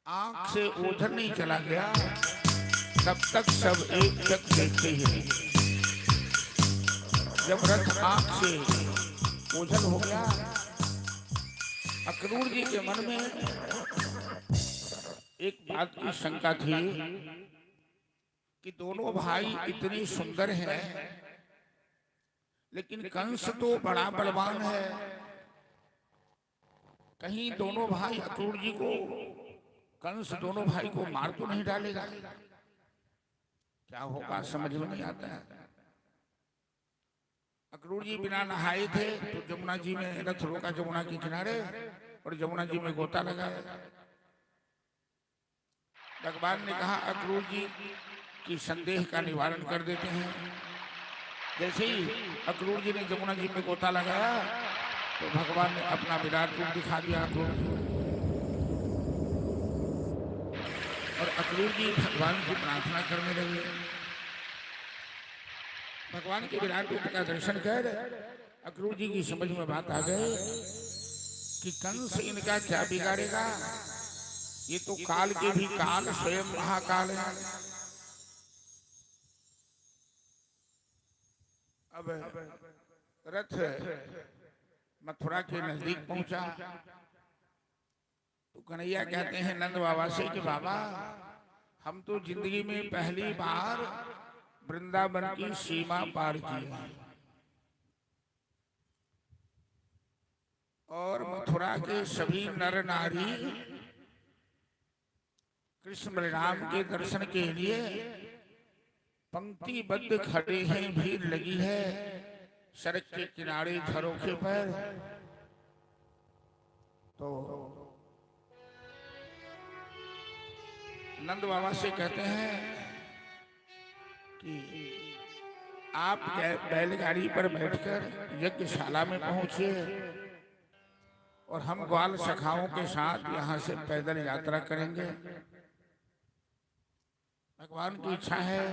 आंख से ओझल नहीं चला गया तब तक सब एक टक देखते ही रहे। जब रथ आंख से ओझल हो गया, अक्रूर जी के मन में एक बात की शंका थी कि दोनों भाई इतने सुंदर हैं, लेकिन कंस तो बड़ा बलवान है। कहीं दोनों भाई अक्रूर जी को, कंस दोनों भाई को मार तो नहीं डालेगा? क्या होगा समझ में नहीं आता है। अक्रूर जी बिना नहाए थे तो जमुना जी में रथ रोका, जमुना के किनारे, और जमुना जी में गोता लगाया। भगवान ने कहा अक्रूर जी की संदेह का निवारण कर देते हैं। जैसे ही अक्रूर जी ने जमुना जी में गोता लगाया तो भगवान ने अपना विराट रूप दिखा दिया अक्रूर जी। और अक्रूर जी भगवान की प्रार्थना करने लगे। भगवान के विराट रूप का दर्शन कर अक्रूर जी की समझ में बात आ गई कि कंस इनका क्या बिगाड़ेगा। ये तो काल के भी काल, स्वयं महाकाल है। अब रथ मथुरा के नजदीक पहुंचा तो कन्हैया कहते हैं नंद बाबा से कि बाबा, हम तो जिंदगी में पहली बार वृंदावन की सीमा पार की है, और मथुरा के सभी नर नारी कृष्ण बलराम के दर्शन के लिए पंक्तिबद्ध खड़े हैं, भीड़ लगी है सड़क के किनारे झरोखे पर। तो नंद बाबा से कहते हैं कि आप बैलगाड़ी पर बैठकर यज्ञशाला में पहुंचे और हम ग्वाल सखाओं के साथ यहाँ से पैदल यात्रा करेंगे। भगवान की इच्छा है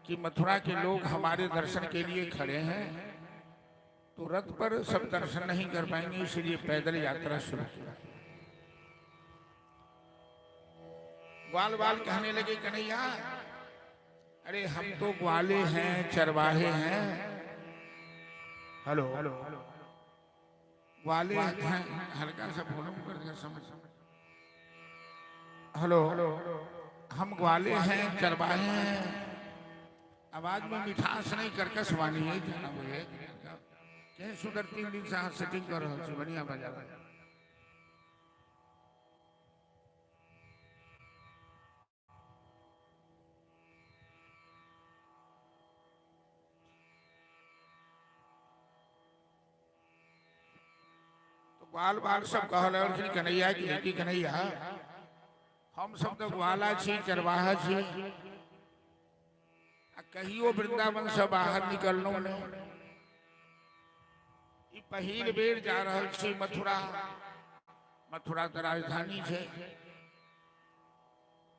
कि मथुरा के लोग हमारे दर्शन के लिए खड़े हैं, तो रथ पर सब दर्शन नहीं कर पाएंगे, इसलिए पैदल यात्रा शुरू किया। ग्वाल बाल कहने लगे कन्हैया, अरे हम तो ग्वाले हैं, चरवाहे हैं। हेलो, ग्वाले हैं, हल्का सा बोलो कर समझ। हेलो, हम ग्वाले हैं, चरवाहे हैं। आवाज में मिठास नहीं, कर्कश वाणी है। कहीं सुधर 3 दिन से सेटिंग कर रहा हूँ, बढ़िया बजा रहा है। तो ग्वाल बाल सब कह रहे कन्हैया की बेटी कन्हैया, हम सब तो ग्वाला छी, चरवाहा छी, कहियो वृंदावन से बाहर निकलनो नहीं। पहिल बेर जा रहल छी मथुरा। मथुरा तो राजधानी है।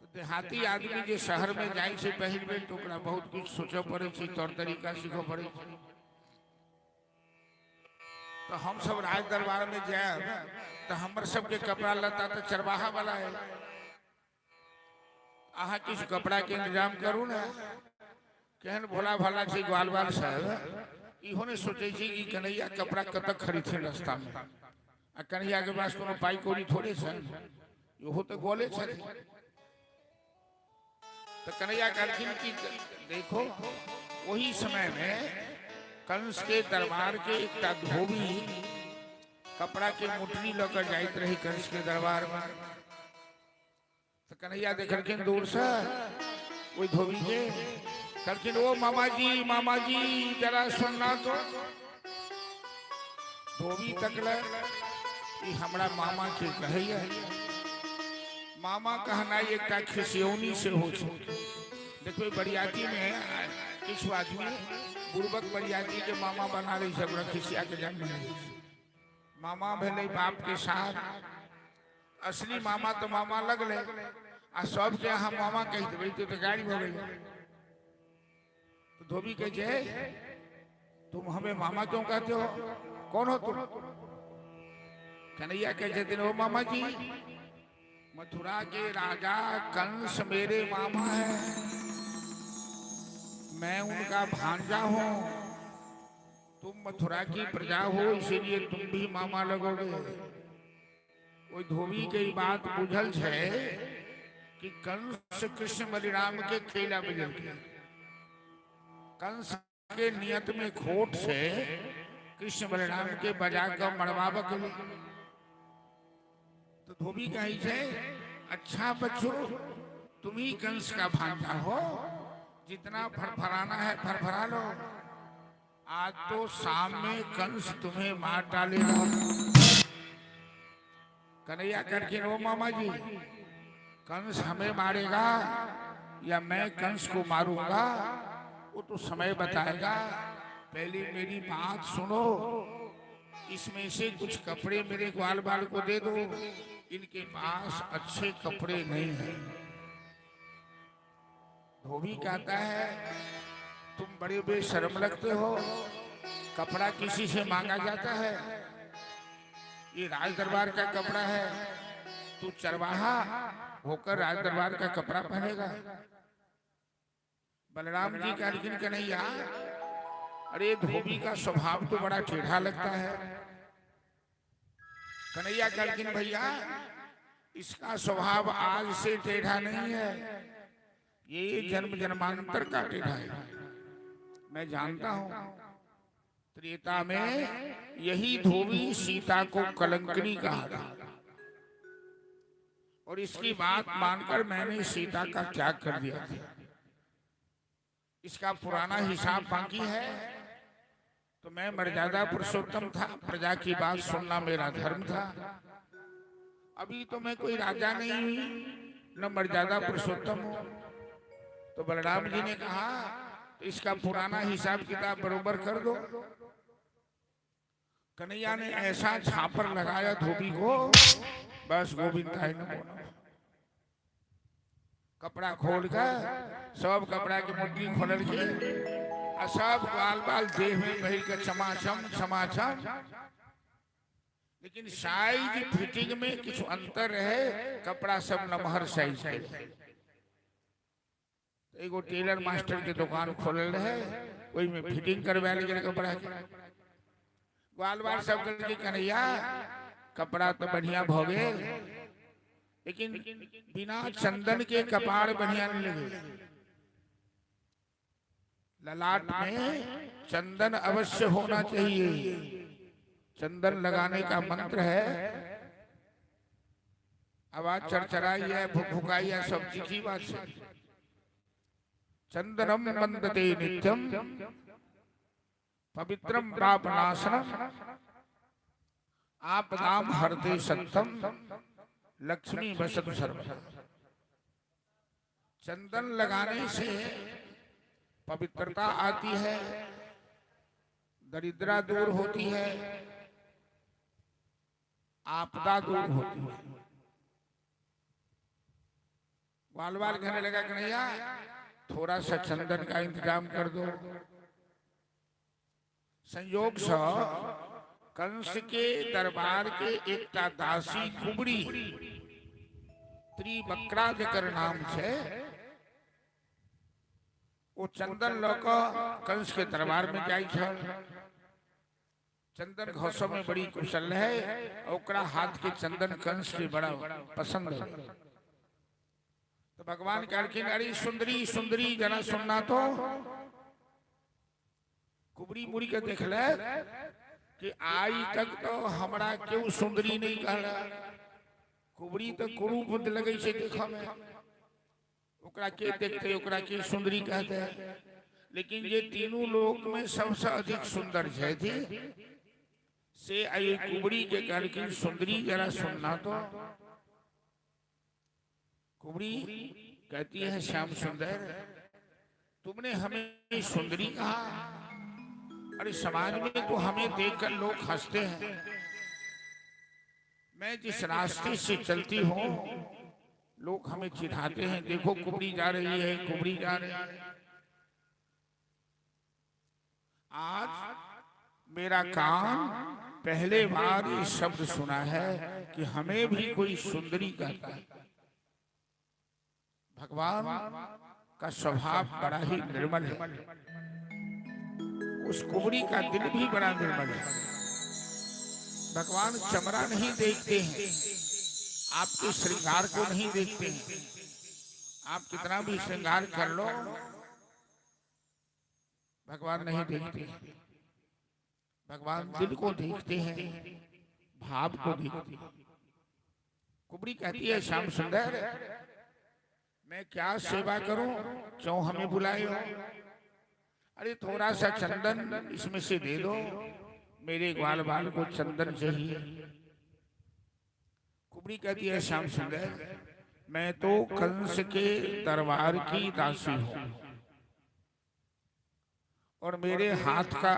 तो देहाती आदमी जे शहर में जाए से पहिल बेर तो ओकरा बहुत कुछ सोचे पड़े छै, तौर तरीका सीखो पड़े छै। तो हम सब राज दरबार में जाए तो हमर सबके कपड़ा लता तो चरवाहा वाला है। अहाँ किछु कपड़ा के इंतजाम करू ना। केहन भोला भाला छै ग्वाल बाल साहब, इहो ने सोचे छी कि कन्हैया कपड़ा कतक खरीदे रास्ता में। आ कन्हैया के पास कोनो पाई कौड़ी थोड़े छै, इहो तो गोले छै। तो कन्हैया कहलखिन कि देखो, वही समय में कंस के दरबार के एक धोबी कपड़ा के मुठनी लेकर जाइत रही कंस के दरबार में। तो कन्हैया देखल के दूर से वही धोबी के कहलखिन, ओ मामा जी जरा सुनना तो। धोबी तकले ई हमरा मामा के कहैया। मामा कहना एक खिसियौनी से हो। देखो बरियाती में किछु आदमी बुर्बक बरियाती के मामा बना रही सब खिसिया के जन्म। मामा भेले बाप के साथ, असली मामा तो मामा लगले आ सब के हम मामा कह देवे तो गाड़ी हो गई। तो धोबी कहे, तुम हमें मामा क्यों कहते हो, कौन हो तुम? कन्हैया कहते थे, ओ मामा जी, मथुरा के राजा कंस मेरे मामा है, मैं उनका भांजा हूं। तुम मथुरा की प्रजा हो, इसीलिए तुम भी मामा लगोगे। वो धोबी के बात बुझल है कि कंस कृष्ण बलिराम के खेला बजल के। कंस के नियत में खोट से कृष्ण बलिराम के बजा कर मरवाब के लिए। तो धोबी कही है, अच्छा बच्चों, तुम ही कंस का भांजा हो, जितना फरफराना है फरफरा लो। आज तो शाम में कंस तुम्हें मार डालेगा। कन्हैया करके, ओ मामा जी, कंस हमें मारेगा या मैं कंस को मारूंगा वो तो समय बताएगा। पहले मेरी बात सुनो। इसमें से कुछ कपड़े मेरे ग्वाल बाल को दे दो, इनके पास अच्छे कपड़े नहीं हैं। धोबी कहता है, तुम बड़े बेशर्म लगते हो, कपड़ा किसी से मांगा जाता है? ये राज दरबार का कपड़ा है, तू चरवाहा होकर राज दरबार का कपड़ा पहनेगा? बलराम जी का लेकिन कन्हैया, अरे धोबी का स्वभाव तो बड़ा टेढ़ा लगता है। कन्हैया का लेकिन भैया, इसका स्वभाव आज से टेढ़ा नहीं है, ये जन्म जन्मांतर का टेढ़ा है। मैं जानता हूं, त्रेता में यही धोबी सीता को कलंकनी कहा था, और इसकी बात मानकर मैंने सीता का त्याग कर दिया था। इसका पुराना हिसाब बाकी है। तो मैं मर्यादा पुरुषोत्तम था, प्रजा की बात सुनना मेरा धर्म था। अभी तो मैं कोई राजा नहीं हुई, न मर्यादा पुरुषोत्तम हूं। तो बलराम जी ने कहा, तो इसका पुराना हिसाब किताब बरोबर कर दो। कन्हैया ने ऐसा छापर लगाया धोबी को, बस गोविंद भाई ने बोला। कपड़ा खोल कर सब कपड़ा की मुट्ठी खोल के सब बाल बाल देह में बही कर चमाचम। लेकिन साइज फिटिंग में कुछ अंतर है, कपड़ा सब नमहर साइज है। एगो टेलर मास्टर के दुकान खोल रहे, वही में फिटिंग करवा ले कपड़ा के। ग्वाल बाल सब करके, कन्हैया कपड़ा तो बढ़िया भोगे, लेकिन बिना चंदन के कपाड़ बढ़िया नहीं लगे। ललाट में चंदन अवश्य होना चाहिए। चंदन लगाने का मंत्र है। आवाज चरचराई है, भुकभुकाई है, सब तीखी बात से। चंदनम वंदते नित्यम पवित्रम पापनाशनम आपदाम हरते सत्यम लक्ष्मी वसतु सर्वदा। चंदन लगाने से पवित्रता आती है, दरिद्रा दूर होती है, आपदा दूर होती है। बाल बाल कहने लगा, कन्हैया थोड़ा सा चंदन का इंतजाम कर दो। संयोग से कंस के दरबार के एक दासी कुबड़ी त्रिवक्रा जकर नाम से, वो चंदन लौका कंस के दरबार में जाई छल। चंदन घोसों में बड़ी कुशल है, ओकरा हाथ के चंदन कंस के बड़ा पसंद है। तो भगवान कहलखिन, अरे सुंदरी सुंदरी जरा सुनना तो। कुबड़ी मुड़ी के देख ले, कि आज तक तो हमरा क्यों सुंदरी नहीं कहला। कुबड़ी तो कुरूप लगे से देखा में, ओकरा के देखते ओकरा के सुंदरी कहते हैं। लेकिन ये तीनों लोक में सबसे अधिक सुंदर है थी से आई कुबड़ी के कर की सुंदरी जरा सुनना तो। कुबड़ी कहती है श्याम सुंदर तुमने हमें सुंदरी कहा, अरे समाज में तो हमें देखकर लोग हंसते हैं। मैं जिस रास्ते से चलती हूँ लोग हमें चिढ़ाते हैं, देखो कुबड़ी जा रही है, कुबड़ी जा रही है। आज मेरा कान पहले बार ये शब्द सुना है कि हमें भी कोई सुंदरी कहता है। भगवान का स्वभाव बड़ा ही निर्मल है, उस कुबड़ी का दिल भी बड़ा निर्मल है। भगवान चमड़ा नहीं देखते हैं, आपके श्रृंगार को नहीं देखते हैं। आप कितना भी श्रृंगार कर लो भगवान नहीं देखते। भगवान दिल को देखते हैं, भाव को देखते हैं। कुबड़ी कहती है श्याम सुंदर मैं क्या सेवा करूं, क्यों हमें बुलाए हो? अरे थोड़ा सा चंदन इसमें से दे दो, मेरे ग्वाल बाल को चंदन चाहिए। कुबड़ी कहती है श्याम सुंदर मैं तो कंस के दरबार की दासी हूं और मेरे हाथ का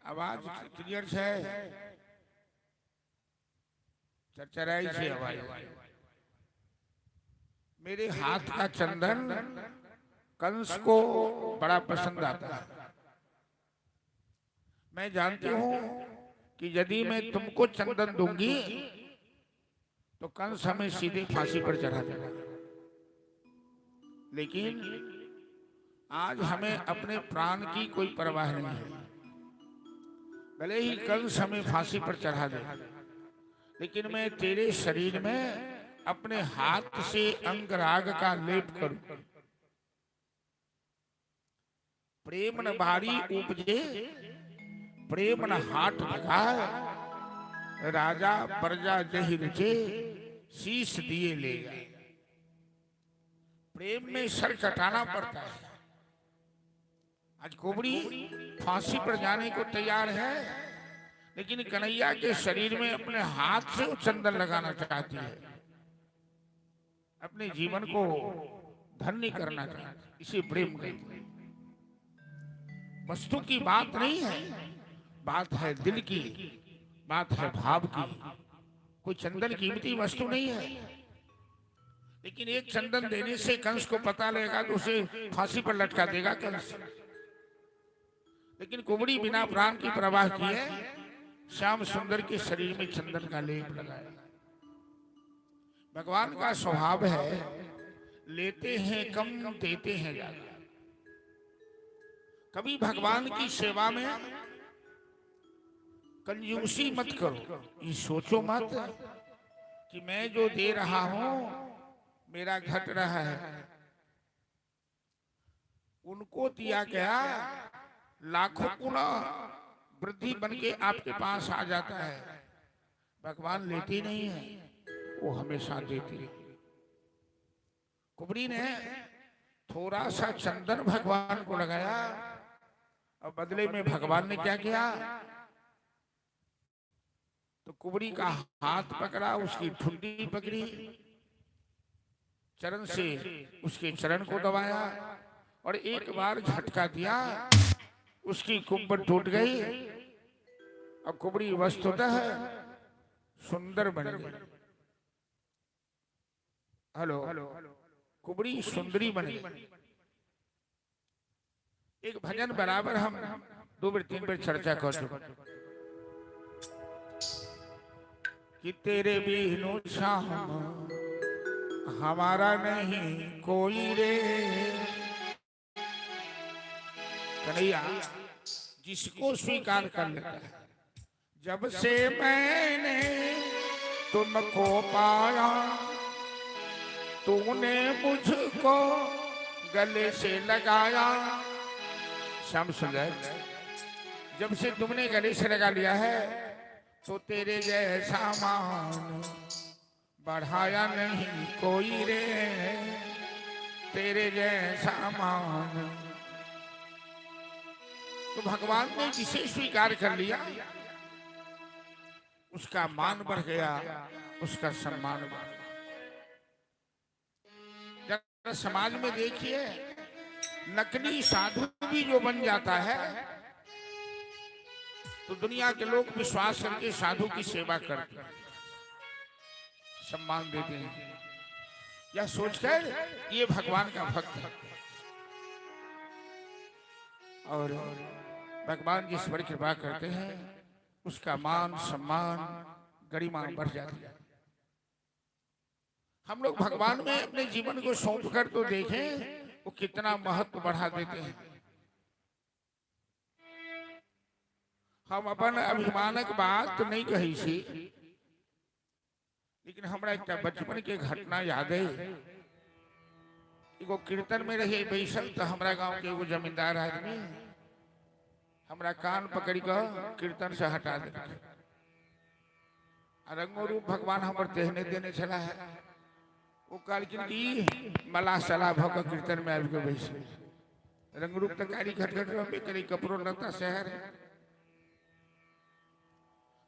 आवाज क्लियर है, चरचराई से आवाज। मेरे हाथ का चंदन कंस को बड़ा पसंद आता है। मैं जानती हूं कि यदि मैं तुमको चंदन दूंगी तो कंस हमें सीधे फांसी पर चढ़ा देगा। लेकिन आज हमें अपने प्राण की कोई परवाह नहीं है। भले ही कंस हमें फांसी पर चढ़ा दे, लेकिन मैं तेरे शरीर में अपने हाथ से अंगराग का लेप करूं। प्रेम न भारी उपजे प्रेम न हाट लगाए, राजा प्रजा जही रुचे शीश दिए लेगा। प्रेम में सर कटाना पड़ता है। आज कुबड़ी फांसी पर जाने को तैयार है, लेकिन कन्हैया के शरीर में अपने हाथ से चंदन लगाना चाहती है, अपने जीवन को धन्य करना चाहती है। इसे प्रेम कहते हैं। वस्तु की बात नहीं है, बात है दिल की, बात है भाव की। कोई चंदन कीमती वस्तु नहीं है, लेकिन एक चंदन देने से कंस को पता लगेगा तो उसे फांसी पर लटका देगा कंस। लेकिन कुबड़ी बिना प्राण की परवाह किए श्याम सुंदर के शरीर में चंदन का लेप लगाया। भगवान का स्वभाव है लेते हैं कम देते हैं ज्यादा। कभी भगवान की सेवा में कंजूसी मत करो। ये सोचो मत कि मैं जो दे रहा हूं मेरा घट रहा है। उनको दिया गया लाखों गुना वृद्धि बन के आपके पास आ जाता है। भगवान लेती नहीं है, वो हमेशा देती है। कुबड़ी ने थोड़ा सा चंदन भगवान को लगाया और बदले में भगवान ने क्या किया, तो कुबड़ी का हाथ पकड़ा, उसकी ठुड्डी पकड़ी, चरण से उसके चरण को दबाया और एक बार झटका दिया, उसकी कुंभर टूट गई और कुबड़ी वस्तुतः सुंदर बन गई। हेलो, कुबड़ी सुंदरी बन गई। एक भजन बराबर हम 2 बार 3 बार चर्चा कर चुके कि तेरे बिनु श्याम हमारा नहीं कोई रे। कन्हैया जिसको स्वीकार कर लेता है। जब से मैंने तुमको पाया तूने मुझको गले से लगाया। श्याम सुंदर जब से तुमने गले से लगा लिया है तो तेरे जैसा मान बढ़ाया नहीं कोई रे, तेरे जैसा मान। तो भगवान ने जिसे स्वीकार कर लिया उसका मान बढ़ गया, उसका सम्मान बढ़ गया। जरा समाज में देखिए, नकली साधु भी जो बन जाता है तो दुनिया के लोग विश्वास करके साधु की सेवा करते हैं, सम्मान देते हैं, यह सोचकर ये भगवान का भक्त है। और भगवान जिस पर कृपा करते हैं उसका मान सम्मान गरिमा बढ़ जाती है। हम लोग भगवान में अपने जीवन को सौंप कर तो देखें वो कितना महत्व बढ़ा देते हैं। हम अपन अभिमानक बात तो नहीं कही सी, लेकिन हमरा एक बचपन के घटना याद है। एगो कीर्तन में रहे बैसल तो हमरा गांव के एगो जमींदार आदमी हमरा कान पकड़ कर कीर्तन से हटा दे। रंगो रूप भगवान हमर तेहने देने चला है। वो कहलखिन की मला सला भक कीर्तन में आबि के बैसे। रंग रूप तो कारी खटखट में करी कपड़ो लता शहर है,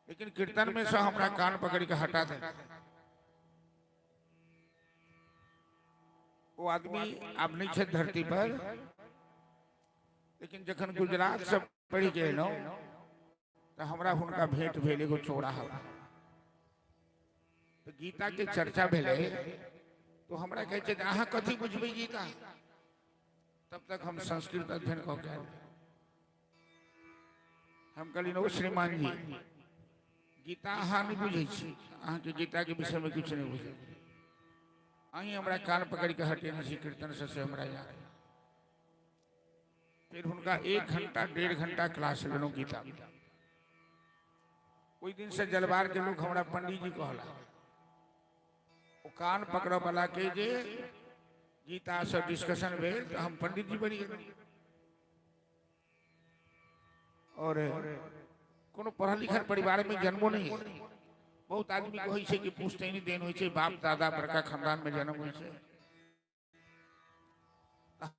लेकिन कीर्तन में से हमरा कान पकड़ के हटा दे। वो आदमी अब नहीं है धरती पर, लेकिन जखन गुजरात से पढ़ के नो तो हमरा हुनका भेंट भेल एगो चौड़ा हवा। तो गीता के चर्चा भेले तो हमरा कहे छे अहाँ कथी बुझबे गीता। तब तक हम संस्कृत अध्ययन कऽ के हम कहली नो श्रीमान जी गीता अहाँ नहीं बुझे छी, अहाँ के गीता के विषय में कुछ नहीं बुझे। अही हमरा कान पकड़ के हटेने छी कीर्तन से हमरा याद। फिर उनका 1 घंटा 1.5 घंटा क्लास लेनो गीता। कोई दिन से जलवार के लोग हमरा पंडित जी कहला, वो कान पकड़ वाला के जे गीता से डिस्कशन भेल तो हम पंडित जी बनी गए। और कोनो पढ़ल लिखल परिवार में जन्मो नहीं है। बहुत आदमी को है कि पुश्तैनी देन हो छै, बाप दादा बड़का खानदान में जन्म हो छै।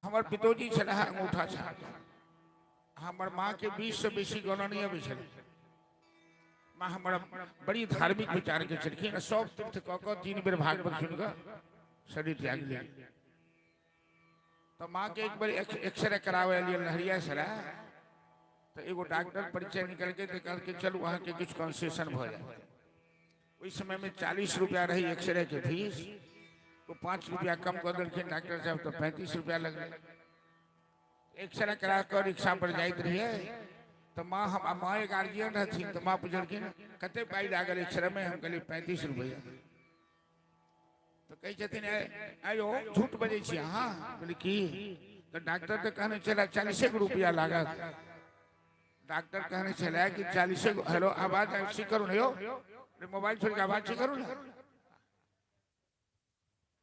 हमर पितोजी छला अंगूठा छाप, हमर माँ के 20 से बेसी गणना नहीं अबै छल। माँ हमारा बड़ी धार्मिक विचार के छलखिन, सब तीर्थ कऽ कऽ 3 बेर भागवत सुन कऽ शरीर त्याग लिया। तो माँ के एक बार एक्सरे करावे लिए लहरिया सरा, तो एगो डॉक्टर परिचय निकल के कहल के चलू वहाँ के कुछ कंसेशन हो जाए। उस समय में 40 रुपया रही एक्सरे के फीस, तो 5 रुपया कम कर दिलखिन डॉक्टर साहब, तो 35 रुपया लग गए। एक्सरे करा कर रिक्शा पर जाइत रहिए तो माँ हम माँ गार्जियन रहथिन, तो माँ पूछलखिन कते पाई लागल एक्सरे में। हम कहली 35 रुपया। तो कही छथिन आयो झूठ बजे छी अहाँ। बोले की? तो डॉक्टर तो कहने चला 40 रुपया लागत। डॉक्टर कहने चला कि 40। हेलो आवाज ऐसी करो ना, यो मोबाइल छोड़ के आवाज करो ना।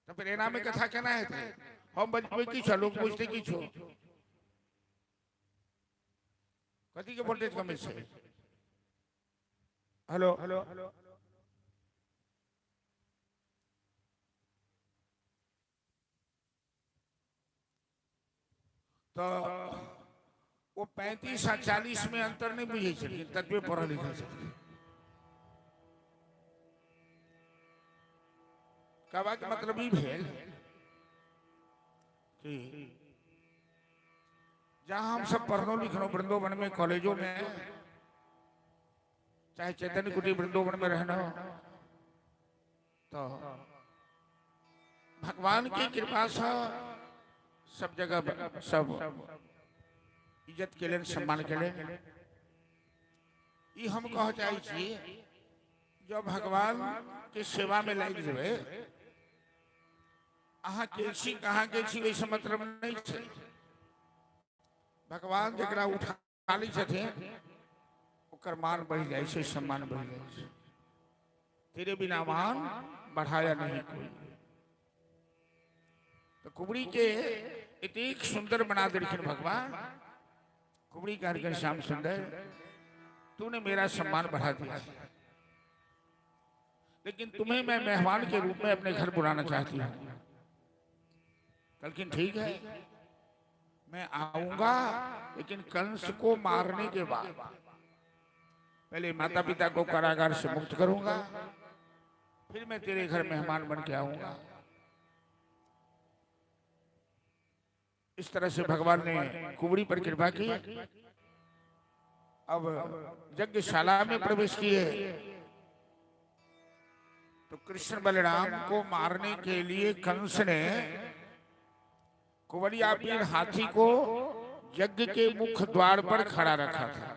तो फिर एना में कथा केना हेतै? हम बजबै की छ, लोग पूछते की छो, कथी के वोल्टेज कम छै। हेलो तो वो 35 आ 40 में अंतर नहीं बुझे छथिन, ततबे पढ़ल लिखल छथिन। कहबा के मतलब ई भेल कि जहाँ हम सब पढ़नो लिखनो वृंदावन में, कॉलेजों में, चाहे चैतन्य कुटी वृंदावन में रहना, तो भगवान की कृपा से सब जगह सब इज्जत के लिए सम्मान के लिए ई हम कह चाहे छी। जो भगवान के सेवा में लग जाए, अहाँ के छी कहाँ के छी वैसे मतलब नहीं छै। भगवान जकरा उठा ली छथिन ओकर मान बढ़ जाए छै, सम्मान बढ़ जाए छै। तेरे बिना मान बढ़ाया नहीं कोई। तो कुबड़ी के इतनी सुंदर बना देलखिन भगवान। कुबड़ी कारगर श्याम सुंदर, तूने मेरा सम्मान बढ़ा दिया, लेकिन तुम्हें मैं मेहमान के रूप में अपने घर बुलाना चाहती हूँ। लेकिन ठीक है, मैं आऊंगा, लेकिन कंस को मारने के बाद पहले माता पिता को कारागार से मुक्त करूंगा, फिर मैं तेरे घर मेहमान बन के आऊंगा। इस तरह से भगवान ने कुबड़ी पर कृपा की। अब यज्ञशाला में प्रवेश किए तो कृष्ण बलराम को मारने के लिए कंस ने कुबड़िया पीर हाथी को यज्ञ के मुख्य द्वार पर खड़ा रखा था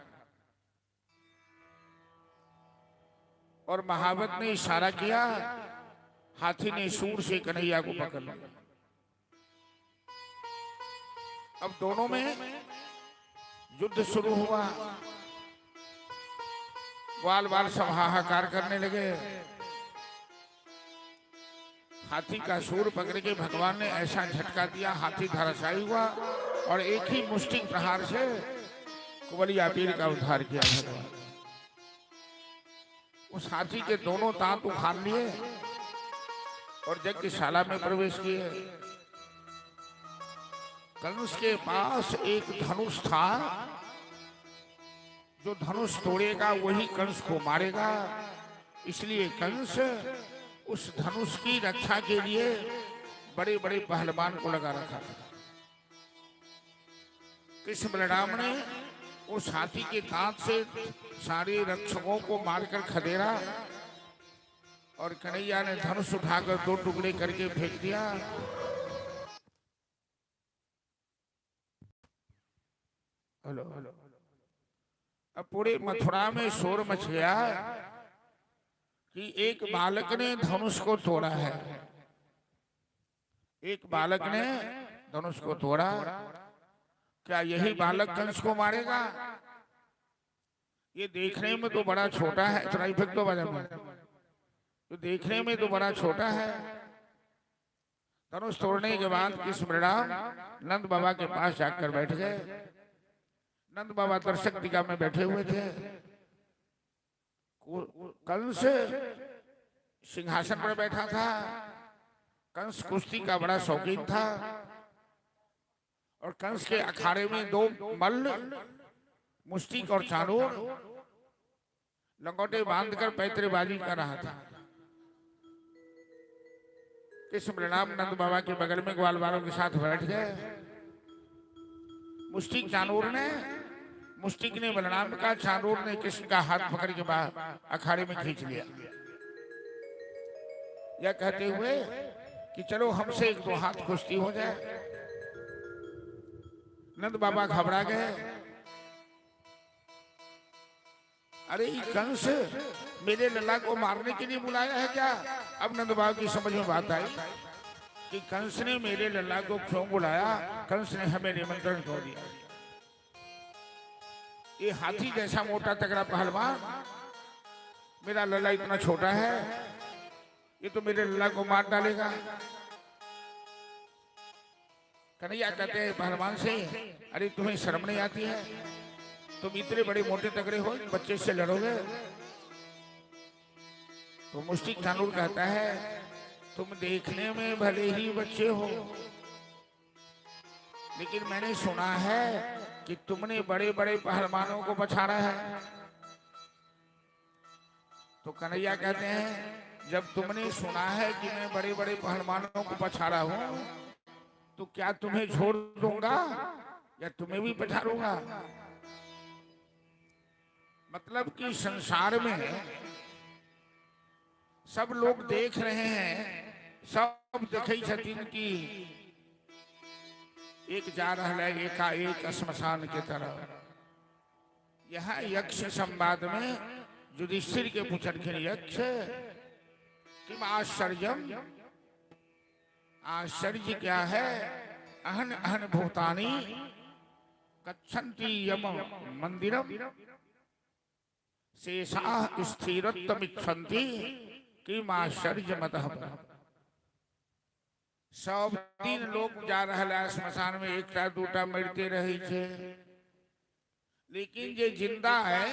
और महावत ने इशारा किया, हाथी ने सूर से कन्हैया को पकड़ लिया। अब दोनों में युद्ध शुरू हुआ। ग्वाल बाल सब हाहाकार करने लगे। हाथी का सूर पकड़ के भगवान ने ऐसा झटका दिया, हाथी धराशायी हुआ और एक ही मुष्टिक प्रहार से कुबड़िया पीर का उद्धार किया भगवान। उस हाथी के दोनों दांत उखाड़ लिए और यज्ञशाला में प्रवेश किए। कंस के पास एक धनुष था, जो धनुष तोड़ेगा वही कंस को मारेगा। इसलिए कंस उस धनुष की रक्षा के लिए बड़े बड़े पहलवान को लगा रखा था। कृष्ण बलराम ने उस हाथी के दांत से सारे रक्षकों को मारकर खदेड़ा और कन्हैया ने धनुष उठाकर दो टुकड़े करके फेंक दिया। हेलो, अब पूरे मथुरा में शोर मच गया कि एक बालक ने धनुष को तोड़ा है। एक बालक ने धनुष को तोड़ा, क्या यही बालक कंस को मारेगा? ये देखने में तो बड़ा छोटा है, इतना इफेक्ट तो बजा में, तो देखने में तो बड़ा छोटा है। धनुष तोड़ने के बाद कृष्ण बलराम नंद बाबा के पास जाकर बैठ गए। नंद बाबा दर्शक दिखा में बैठे हुए थे। कंस सिंहासन पर बैठा था। कंस कुश्ती का बड़ा शौकीन था और कंस के अखाड़े में दो मल्ल, मुष्टिक और चाणूर लंगोटे बांधकर पैतरेबाजी कर रहा था। कृष्ण बलराम नंद बाबा के बगल में ग्वाल बालों के साथ बैठ गए। मुष्टिक चाणूर ने, मुष्टिक ने बलराम का, चाणूर ने कृष्ण का हाथ पकड़ के बाहर अखाड़े में खींच लिया, यह कहते हुए कि चलो हमसे एक दो हाथ कुश्ती हो जाए। नंद बाबा घबरा गए। अरे कंस मेरे लल्ला को मारने के लिए बुलाया है क्या? अब नंद बाबा की समझ में बात आई कि कंस ने मेरे लल्ला को क्यों बुलाया। कंस ने हमें निमंत्रण क्यों दिया? ये हाथी जैसा मोटा तगड़ा पहलवान, मेरा लल्ला इतना छोटा है, ये तो मेरे लल्ला को मार डालेगा। कन्हैया कहते हैं पहलवान से, अरे तुम्हें शर्म नहीं आती है? तुम इतने बड़े मोटे तगड़े हो, बच्चे से लड़ोगे? तो मुष्टिक चाणूर कहता है, तुम देखने में भले ही बच्चे हो, लेकिन मैंने सुना है कि तुमने बड़े बड़े पहलवानों को पछाड़ा है। तो कन्हैया कहते हैं, जब तुमने सुना है कि मैं बड़े बड़े पहलवानों को पछाड़ा हूं, तो क्या तुम्हें छोड़ दूंगा या तुम्हें भी पछाड़ूंगा? मतलब कि संसार में सब लोग देख रहे हैं, सब देखई छथिन की एक जा रहा है एकाएक श्मशान के तरफ। यहाँ यक्ष संवाद में युधिष्ठिर के पूछन यक्ष किम आश्चर्यम, आश्चर्य क्या है? अहन अहन भूतानि गच्छन्ति यम मंदिरम शेषाः स्थिरत्वमिच्छन्ति किम आश्चर्य मतः। सब दिन लोग जा रहा श्मशान में, एकटा दूटा मरते रहे छे। लेकिन ये जिंदा है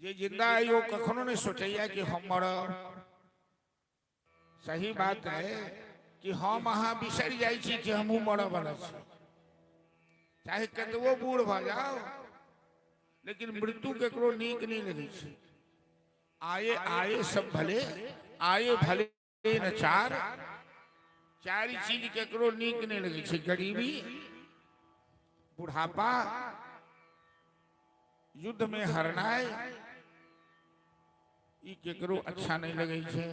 ये जिंदा है यो कखनो नहीं सोचैया कि हम मर सही बात है कि हम अहाँ बिसर जाइ छी कि हमहू मर वाला छी चाहे कतबो बूढ़ भ जाओ लेकिन मृत्यु केकरो नीक नहीं लगे छै आए आए सब भले आए भले न चार चार चीज केकरो नीक नहीं लगे छै गरीबी बुढ़ापा युद्ध में हरनाय ई केकरो अच्छा नहीं लगे छै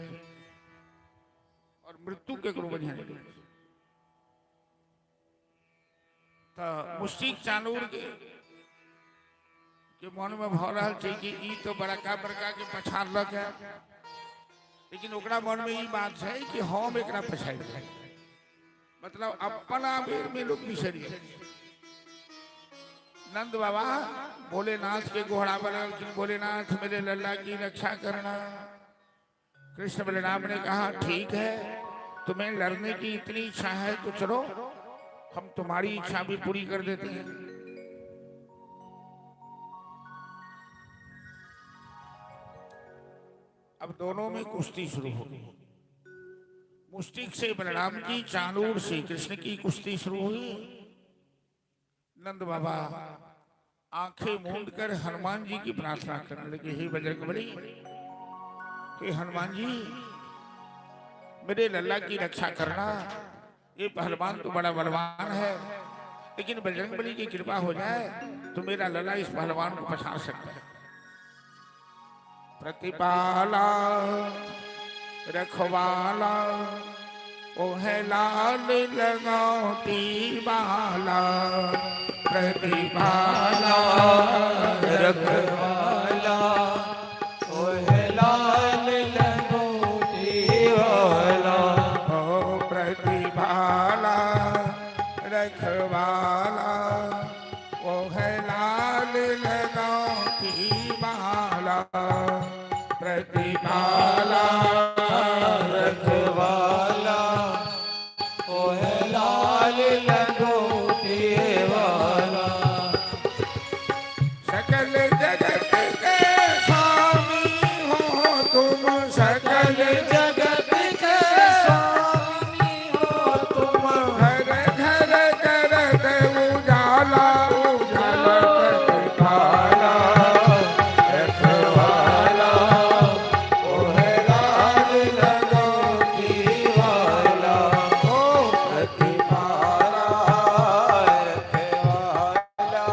और मृत्यु केकरो बढ़िया नहीं लगे तो मुश्तिक चानूर के मन में भ रहा है कि ई तो बड़का बड़का के पछाड़लक है लेकिन ओकरा मन में ई बात है कि हम एकरा पछाड़ मतलब अपना बेर में लोग बिसर गए नंद बाबा भोलेनाथ के गोहरा पर भोलेनाथ मेरे लल्ला की रक्षा करना कृष्ण बलराम ने कहा ठीक है तुम्हें लड़ने की इतनी इच्छा है तो चलो हम तुम्हारी इच्छा भी पूरी कर देते हैं अब दोनों में कुश्ती शुरू हो गई मुश्तिक से बलराम की चानूर से कृष्ण की कुश्ती शुरू हुई नंद बाबा आंखें मूंद कर हनुमान जी की प्रार्थना करने लगे हे बजरंगबली हे हनुमान जी मेरे लल्ला की रक्षा करना ये पहलवान तो बड़ा बलवान है लेकिन बजरंगबली की कृपा हो जाए तो मेरा लल्ला इस पहलवान को पछाड़ सकता है प्रतिपाला रखवाला ओ है लाल लगौती बाला प्रतिपाला रखवाला ओ है लाल लगोटी वाला ओ प्रतिपाला रखवाला ओ है लाल लगौती बाला प्रतिपाला रखवाला ओ है लाल लगोटी वाला सकल जगत के स्वामी हो तुम सकल जगत के स्वामी हो तुम घर घर करत उजाला उजाला काला रखवाला ओ है लाल लगोटी वाला ओ प्रतिपाला रखवाला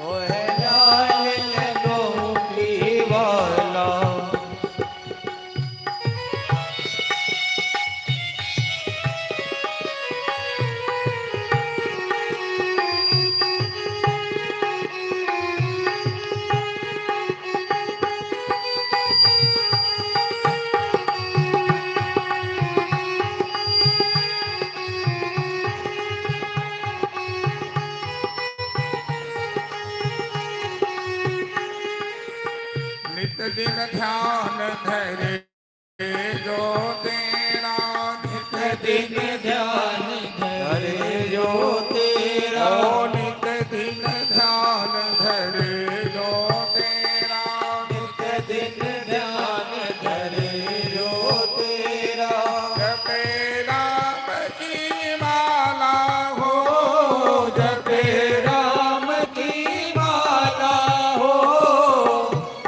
ओ है लाल लगोटी वाला नित दिन ध्यान धरे जो तेरा नित दिन ध्यान धरे जो तेरा ओ नित दिन ध्यान धरे जो तेरा नित दिन ध्यान धरे जो तेरा जपे राम की माला हो जपे राम की माला हो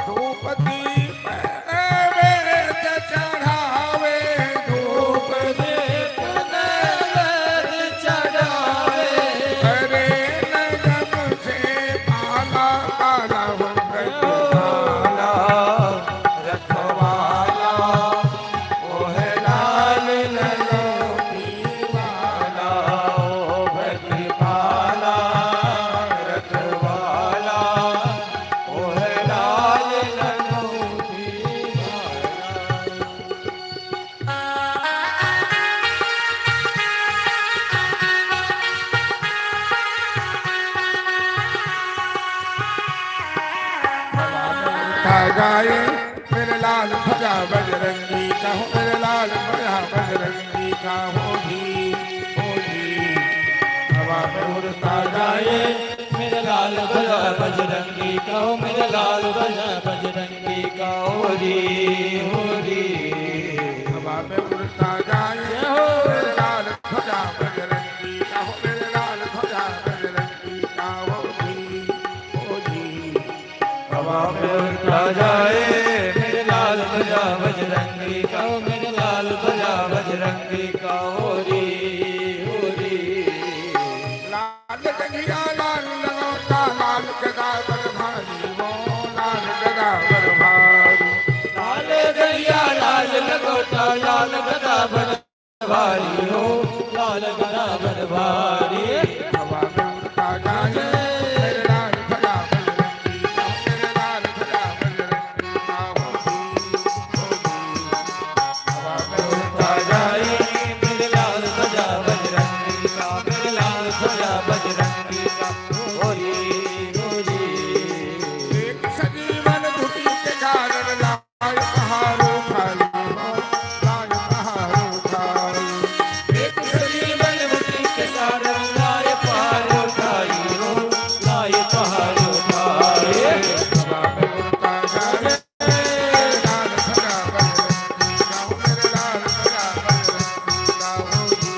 धूप दीप नैवेद्य चढ़ावे धूप दीप नैवेद्य चढ़ावे करे नजम से पाला काला हो वाला रखवाला ओ है लाल लगोटी वाला ओ प्रतिपाला रखवाला ओ है लाल लगोटी गाए मेरे लाल ध्वजा बजरंगी का हो, मेरे लाल ध्वजा बजरंगी का हो जी, हवा में उड़ता जाए मेरे लाल ध्वजा बजरंगी का हो, मेरे लाल ध्वजा बजरंगी का हो री हवा में उड़ता जाए मेरे लाल ध्वजा बजरंगी का हो, मेरे लाल ध्वजा बजरंगी का हो जी, हवा में उड़ता जाए मेरे लाल ध्वजा बजरंगी का हो, मेरे लाल ध्वजा बजरंगी का हो री लाल डगिया लाल लगोटा लाल गदा बर भारी वो लाल गदा बर भारी, लाल गलिया लाल लगोटा लाल गदा बर भारी हो, लाल गदा बर भारी हवा में उड़ता जाए मेरे लाल ध्वजा बजरंगी का, मेरे लाल ध्वजा बजरंगी का हो जी, हवा में उड़ता जाए मेरे लाल ध्वजा बजरंगी का, मेरे लाल ध्वजा बजरंगी का हो री एक सजीवन घुटी के कारण लाय पहाड़ों खाली हो, लाय पहाड़ों खाली, एक सजीवन मुक्ति के कारण लाए पहाड़ उठाई हो, लाए पहाड़ उठाए हवा में उड़ता जाए मेरे लाल ध्वजा बजरंगी का हो, मेरे लाल ध्वजा बजरंगी का हो जी,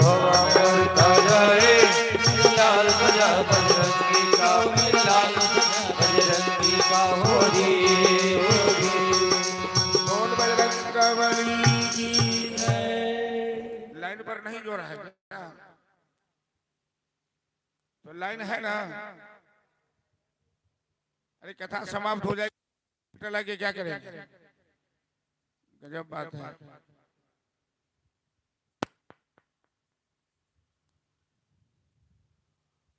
हवा में उड़ता जाए मेरे लाल ध्वजा बजरंगी का, मेरे लाल ध्वजा बजरंगी का हो री बोल बजरंगबली की लाइन पर नहीं जोड़ा है क्या? तो लाइन है ना? अरे कथा समाप्त हो जाएगी लगे क्या करेंगे? गजब बात है।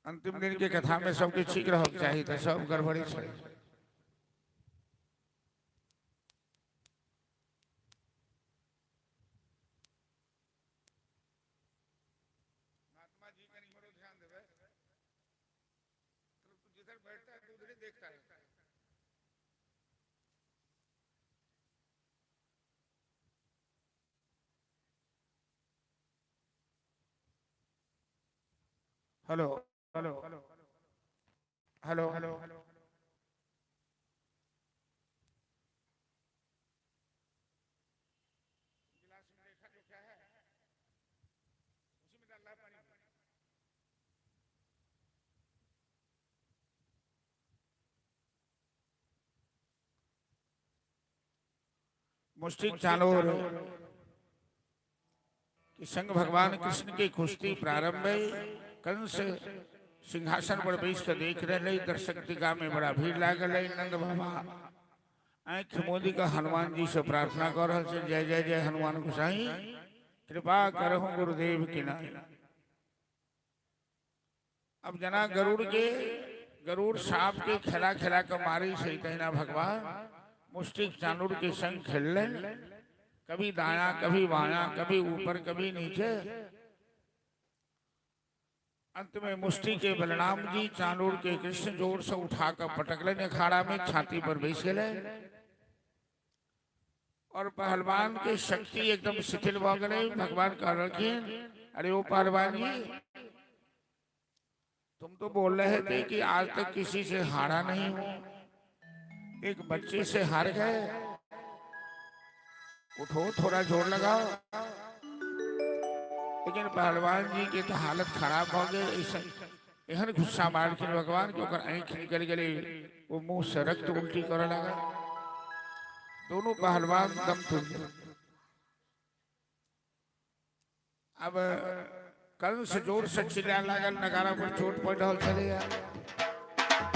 अंतिम दिन की कथा में सब कुछ ठीक रहो चाहिए तो सब गड़बड़ी है। महात्मा जी का नहीं बड़ो ध्यान देवे तो जिधर बैठता है उधर ही देखता है। हेलो हेलो हेलो हेलो गिलास में देखा जो क्या है उसी में डालना है पानी। मुष्टिक चानोर कि संग भगवान कृष्ण की कुश्ती प्रारंभ है। कंस सिंहासन पर बैठ कर देख रहे दर्शक टीका में बड़ा भीड़ लागल है। नंद बाबा आंख मोदी का हनुमान जी से प्रार्थना कर रहे थे, जय जय जय हनुमान गोसाई कृपा करहु गुरुदेव की नाई। अब जना गरुड़ सांप के खिला खिला कर मारी सही तहना भगवान मुष्टिक चानूर के संग खेल ले, कभी दाया कभी बाया कभी ऊपर कभी नीचे। अंत में मुष्टि के बलराम जी चानूर के कृष्ण जोर से उठाकर पटक ले अखाड़ा में छाती पर बैस गए और पहलवान की शक्ति एकदम शिथिल हो गई। भगवान कह रखिए, अरे ओ पहलवान जी तुम तो बोल रहे थे कि आज तक किसी से हारा नहीं हो, एक बच्चे से हार गए, उठो थोड़ा जोर लगाओ। लेकिन पहलवान जी की तो हालत खराब हो गई। ऐसा एहन गुस्सा मार के भगवान के ऊपर आंख निकल गई, वो मुंह से रक्त उल्टी करे लगा। दोनों पहलवान दम टूट गए। अब कंस जोर से चिल्लाने लगा, नगारा पर चोट पड़ रहा चले यार।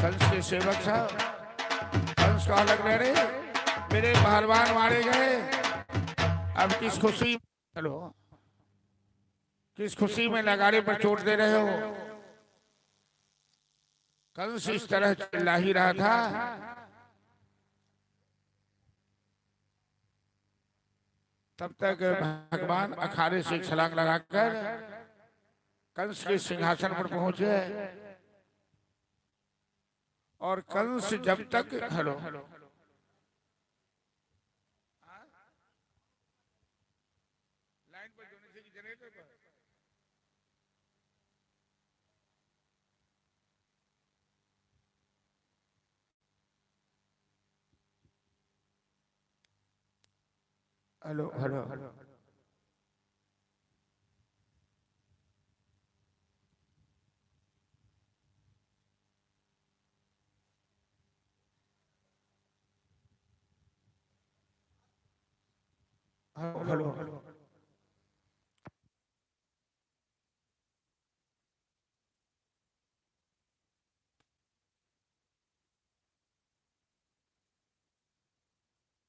कंस के सेवक साहब कंस कहा लग रहे मेरे पहलवान मारे गए, अब किस खुशी हेलो किस खुशी में नगाड़े पर चोट दे रहे हो। कंस इस तरह चिल्ला ही रहा था। तब तक भगवान अखाड़े से छलांग लगाकर कंस के सिंहासन पर पहुंचे और कंस जब तक हेलो लाइन पर जोड़ने से जनरेटर पर हेलो हेलो हेलो हेलो